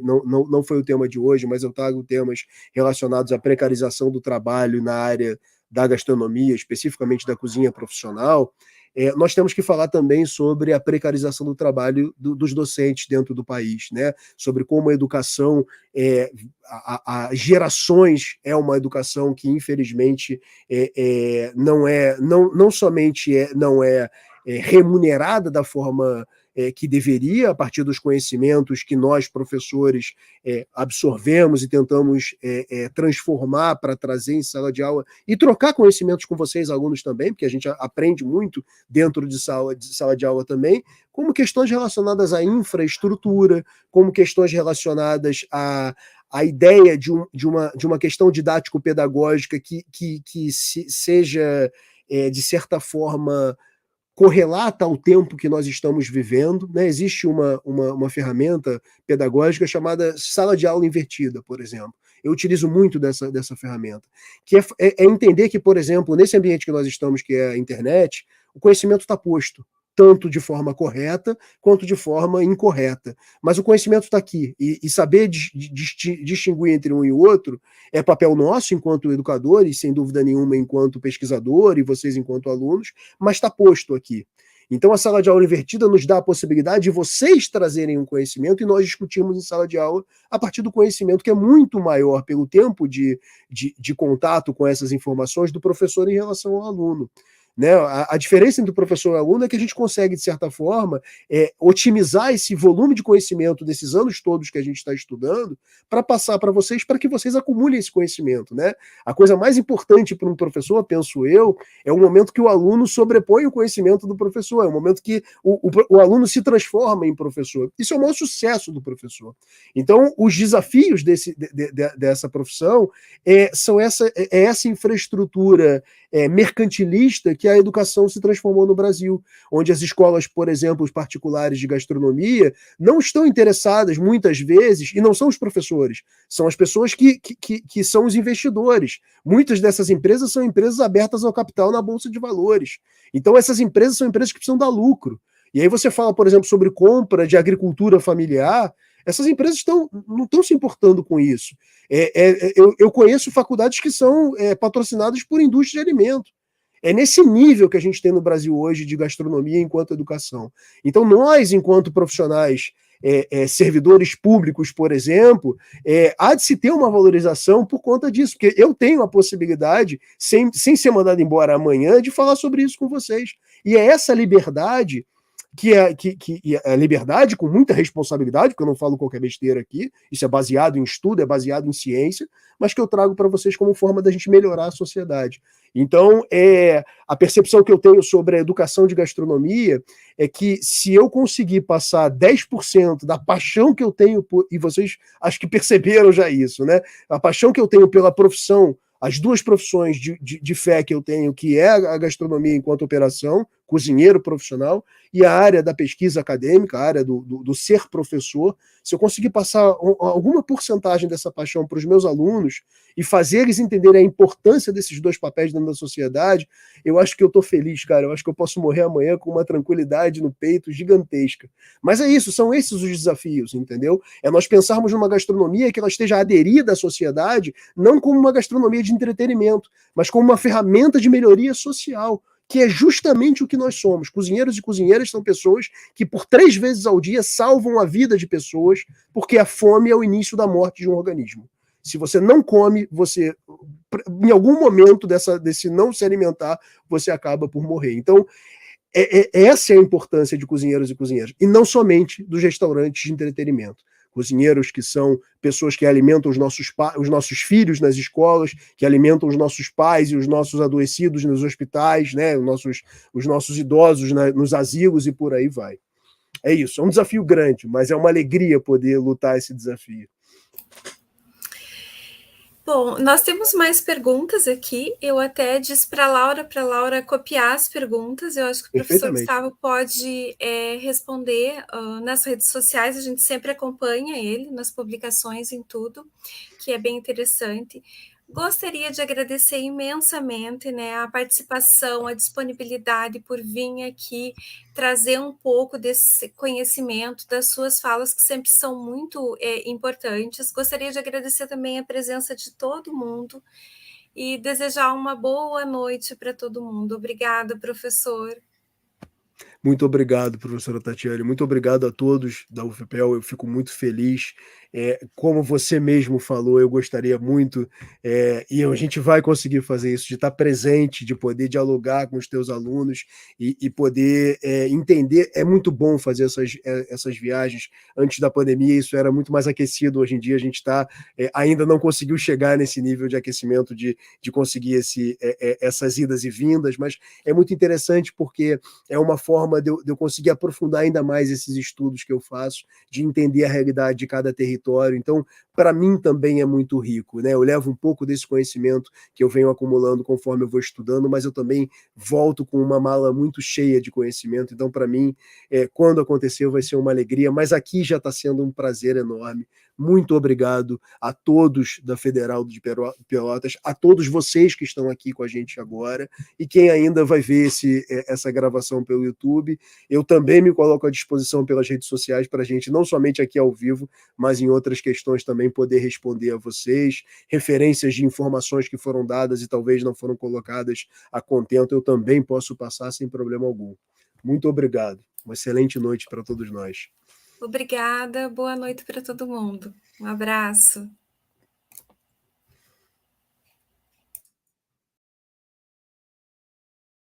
o tema de hoje, mas eu trago temas relacionados à precarização do trabalho na área da gastronomia, especificamente da cozinha profissional. Nós temos que falar também sobre a precarização do trabalho dos docentes dentro do país, né? Sobre como a educação, a gerações é uma educação que, infelizmente, não somente não é remunerada da forma que deveria, a partir dos conhecimentos que nós, professores, absorvemos e tentamos transformar para trazer em sala de aula e trocar conhecimentos com vocês, alunos, também, porque a gente aprende muito dentro de sala de aula também, como questões relacionadas à infraestrutura, como questões relacionadas a ideia de uma questão didático-pedagógica que seja, de certa forma, correlata ao tempo que nós estamos vivendo. Né? Existe uma ferramenta pedagógica chamada sala de aula invertida, por exemplo. Eu utilizo muito dessa ferramenta, que é entender que, por exemplo, nesse ambiente que nós estamos, que é a internet, o conhecimento está posto, tanto de forma correta quanto de forma incorreta. Mas o conhecimento está aqui, e saber distinguir entre um e o outro é papel nosso enquanto educadores, sem dúvida nenhuma enquanto pesquisador e vocês enquanto alunos, mas está posto aqui. Então a sala de aula invertida nos dá a possibilidade de vocês trazerem um conhecimento e nós discutirmos em sala de aula a partir do conhecimento que é muito maior pelo tempo de contato com essas informações do professor em relação ao aluno. Né? A diferença entre o professor e o aluno é que a gente consegue, de certa forma, otimizar esse volume de conhecimento desses anos todos que a gente está estudando para passar para vocês, para que vocês acumulem esse conhecimento. Né? A coisa mais importante para um professor, penso eu, é o momento que o aluno sobrepõe o conhecimento do professor, é o momento que o aluno se transforma em professor. Isso é o maior sucesso do professor. Então, os desafios dessa profissão são essa infraestrutura mercantilista que que a educação se transformou no Brasil, onde as escolas, por exemplo, os particulares de gastronomia, não estão interessadas, muitas vezes, e não são os professores, são as pessoas que são os investidores. Muitas dessas empresas são empresas abertas ao capital na Bolsa de Valores. Então, essas empresas são empresas que precisam dar lucro. E aí você fala, por exemplo, sobre compra de agricultura familiar, essas empresas não estão se importando com isso. Eu conheço faculdades que são patrocinadas por indústria de alimento. É nesse nível que a gente tem no Brasil hoje de gastronomia enquanto educação. Então, nós, enquanto profissionais, servidores públicos, por exemplo, há de se ter uma valorização por conta disso, porque eu tenho a possibilidade, sem ser mandado embora amanhã, de falar sobre isso com vocês. E é essa liberdade que é liberdade com muita responsabilidade, porque eu não falo qualquer besteira aqui, isso é baseado em estudo, é baseado em ciência, mas que eu trago para vocês como forma da gente melhorar a sociedade. Então, a percepção que eu tenho sobre a educação de gastronomia é que se eu conseguir passar 10% da paixão que eu tenho, e vocês acho que perceberam já isso, né? A paixão que eu tenho pela profissão, as duas profissões de fé que eu tenho, que é a gastronomia enquanto operação, cozinheiro profissional, e a área da pesquisa acadêmica, a área do ser professor, se eu conseguir passar alguma porcentagem dessa paixão para os meus alunos e fazer eles entenderem a importância desses dois papéis dentro da sociedade, eu acho que eu estou feliz, cara. Eu acho que eu posso morrer amanhã com uma tranquilidade no peito gigantesca. Mas é isso, são esses os desafios, entendeu? É nós pensarmos numa gastronomia que ela esteja aderida à sociedade, não como uma gastronomia de entretenimento, mas como uma ferramenta de melhoria social, que é justamente o que nós somos. Cozinheiros e cozinheiras são pessoas que por 3 vezes ao dia salvam a vida de pessoas, porque a fome é o início da morte de um organismo. Se você não come, você, em algum momento desse não se alimentar, você acaba por morrer. Então, essa é a importância de cozinheiros e cozinheiras, e não somente dos restaurantes de entretenimento. Cozinheiros que são pessoas que alimentam os nossos filhos nas escolas, que alimentam os nossos pais e os nossos adoecidos nos hospitais, né? os nossos idosos nos asilos e por aí vai. É isso, é um desafio grande, mas é uma alegria poder lutar esse desafio. Bom, nós temos mais perguntas aqui. Eu até disse para a Laura copiar as perguntas. Eu acho que o professor Gustavo pode responder nas redes sociais. A gente sempre acompanha ele nas publicações, em tudo, que é bem interessante. Gostaria de agradecer imensamente, né, a participação, a disponibilidade por vir aqui trazer um pouco desse conhecimento das suas falas, que sempre são muito importantes. Gostaria de agradecer também a presença de todo mundo e desejar uma boa noite para todo mundo. Obrigada, professor. Muito obrigado, professora Tatiane. Muito obrigado a todos da UFPEL. Eu fico muito feliz. Como você mesmo falou, eu gostaria muito, e a gente vai conseguir fazer isso, de estar presente, de poder dialogar com os teus alunos e poder entender. É muito bom fazer essas viagens. Antes da pandemia, isso era muito mais aquecido. Hoje em dia, a gente ainda não conseguiu chegar nesse nível de aquecimento, de conseguir essas idas e vindas, mas é muito interessante porque é uma forma de eu conseguir aprofundar ainda mais esses estudos que eu faço, de entender a realidade de cada território. Então, para mim também é muito rico, né? Eu levo um pouco desse conhecimento que eu venho acumulando conforme eu vou estudando, mas eu também volto com uma mala muito cheia de conhecimento. Então, para mim, quando aconteceu, vai ser uma alegria, mas aqui já está sendo um prazer enorme. Muito obrigado a todos da Federal de Pelotas, a todos vocês que estão aqui com a gente agora, e quem ainda vai ver essa gravação pelo YouTube. Eu também me coloco à disposição pelas redes sociais para a gente, não somente aqui ao vivo, mas em outras questões também poder responder a vocês, referências de informações que foram dadas e talvez não foram colocadas a contento, eu também posso passar sem problema algum. Muito obrigado. Uma excelente noite para todos nós. Obrigada, boa noite para todo mundo. Um abraço.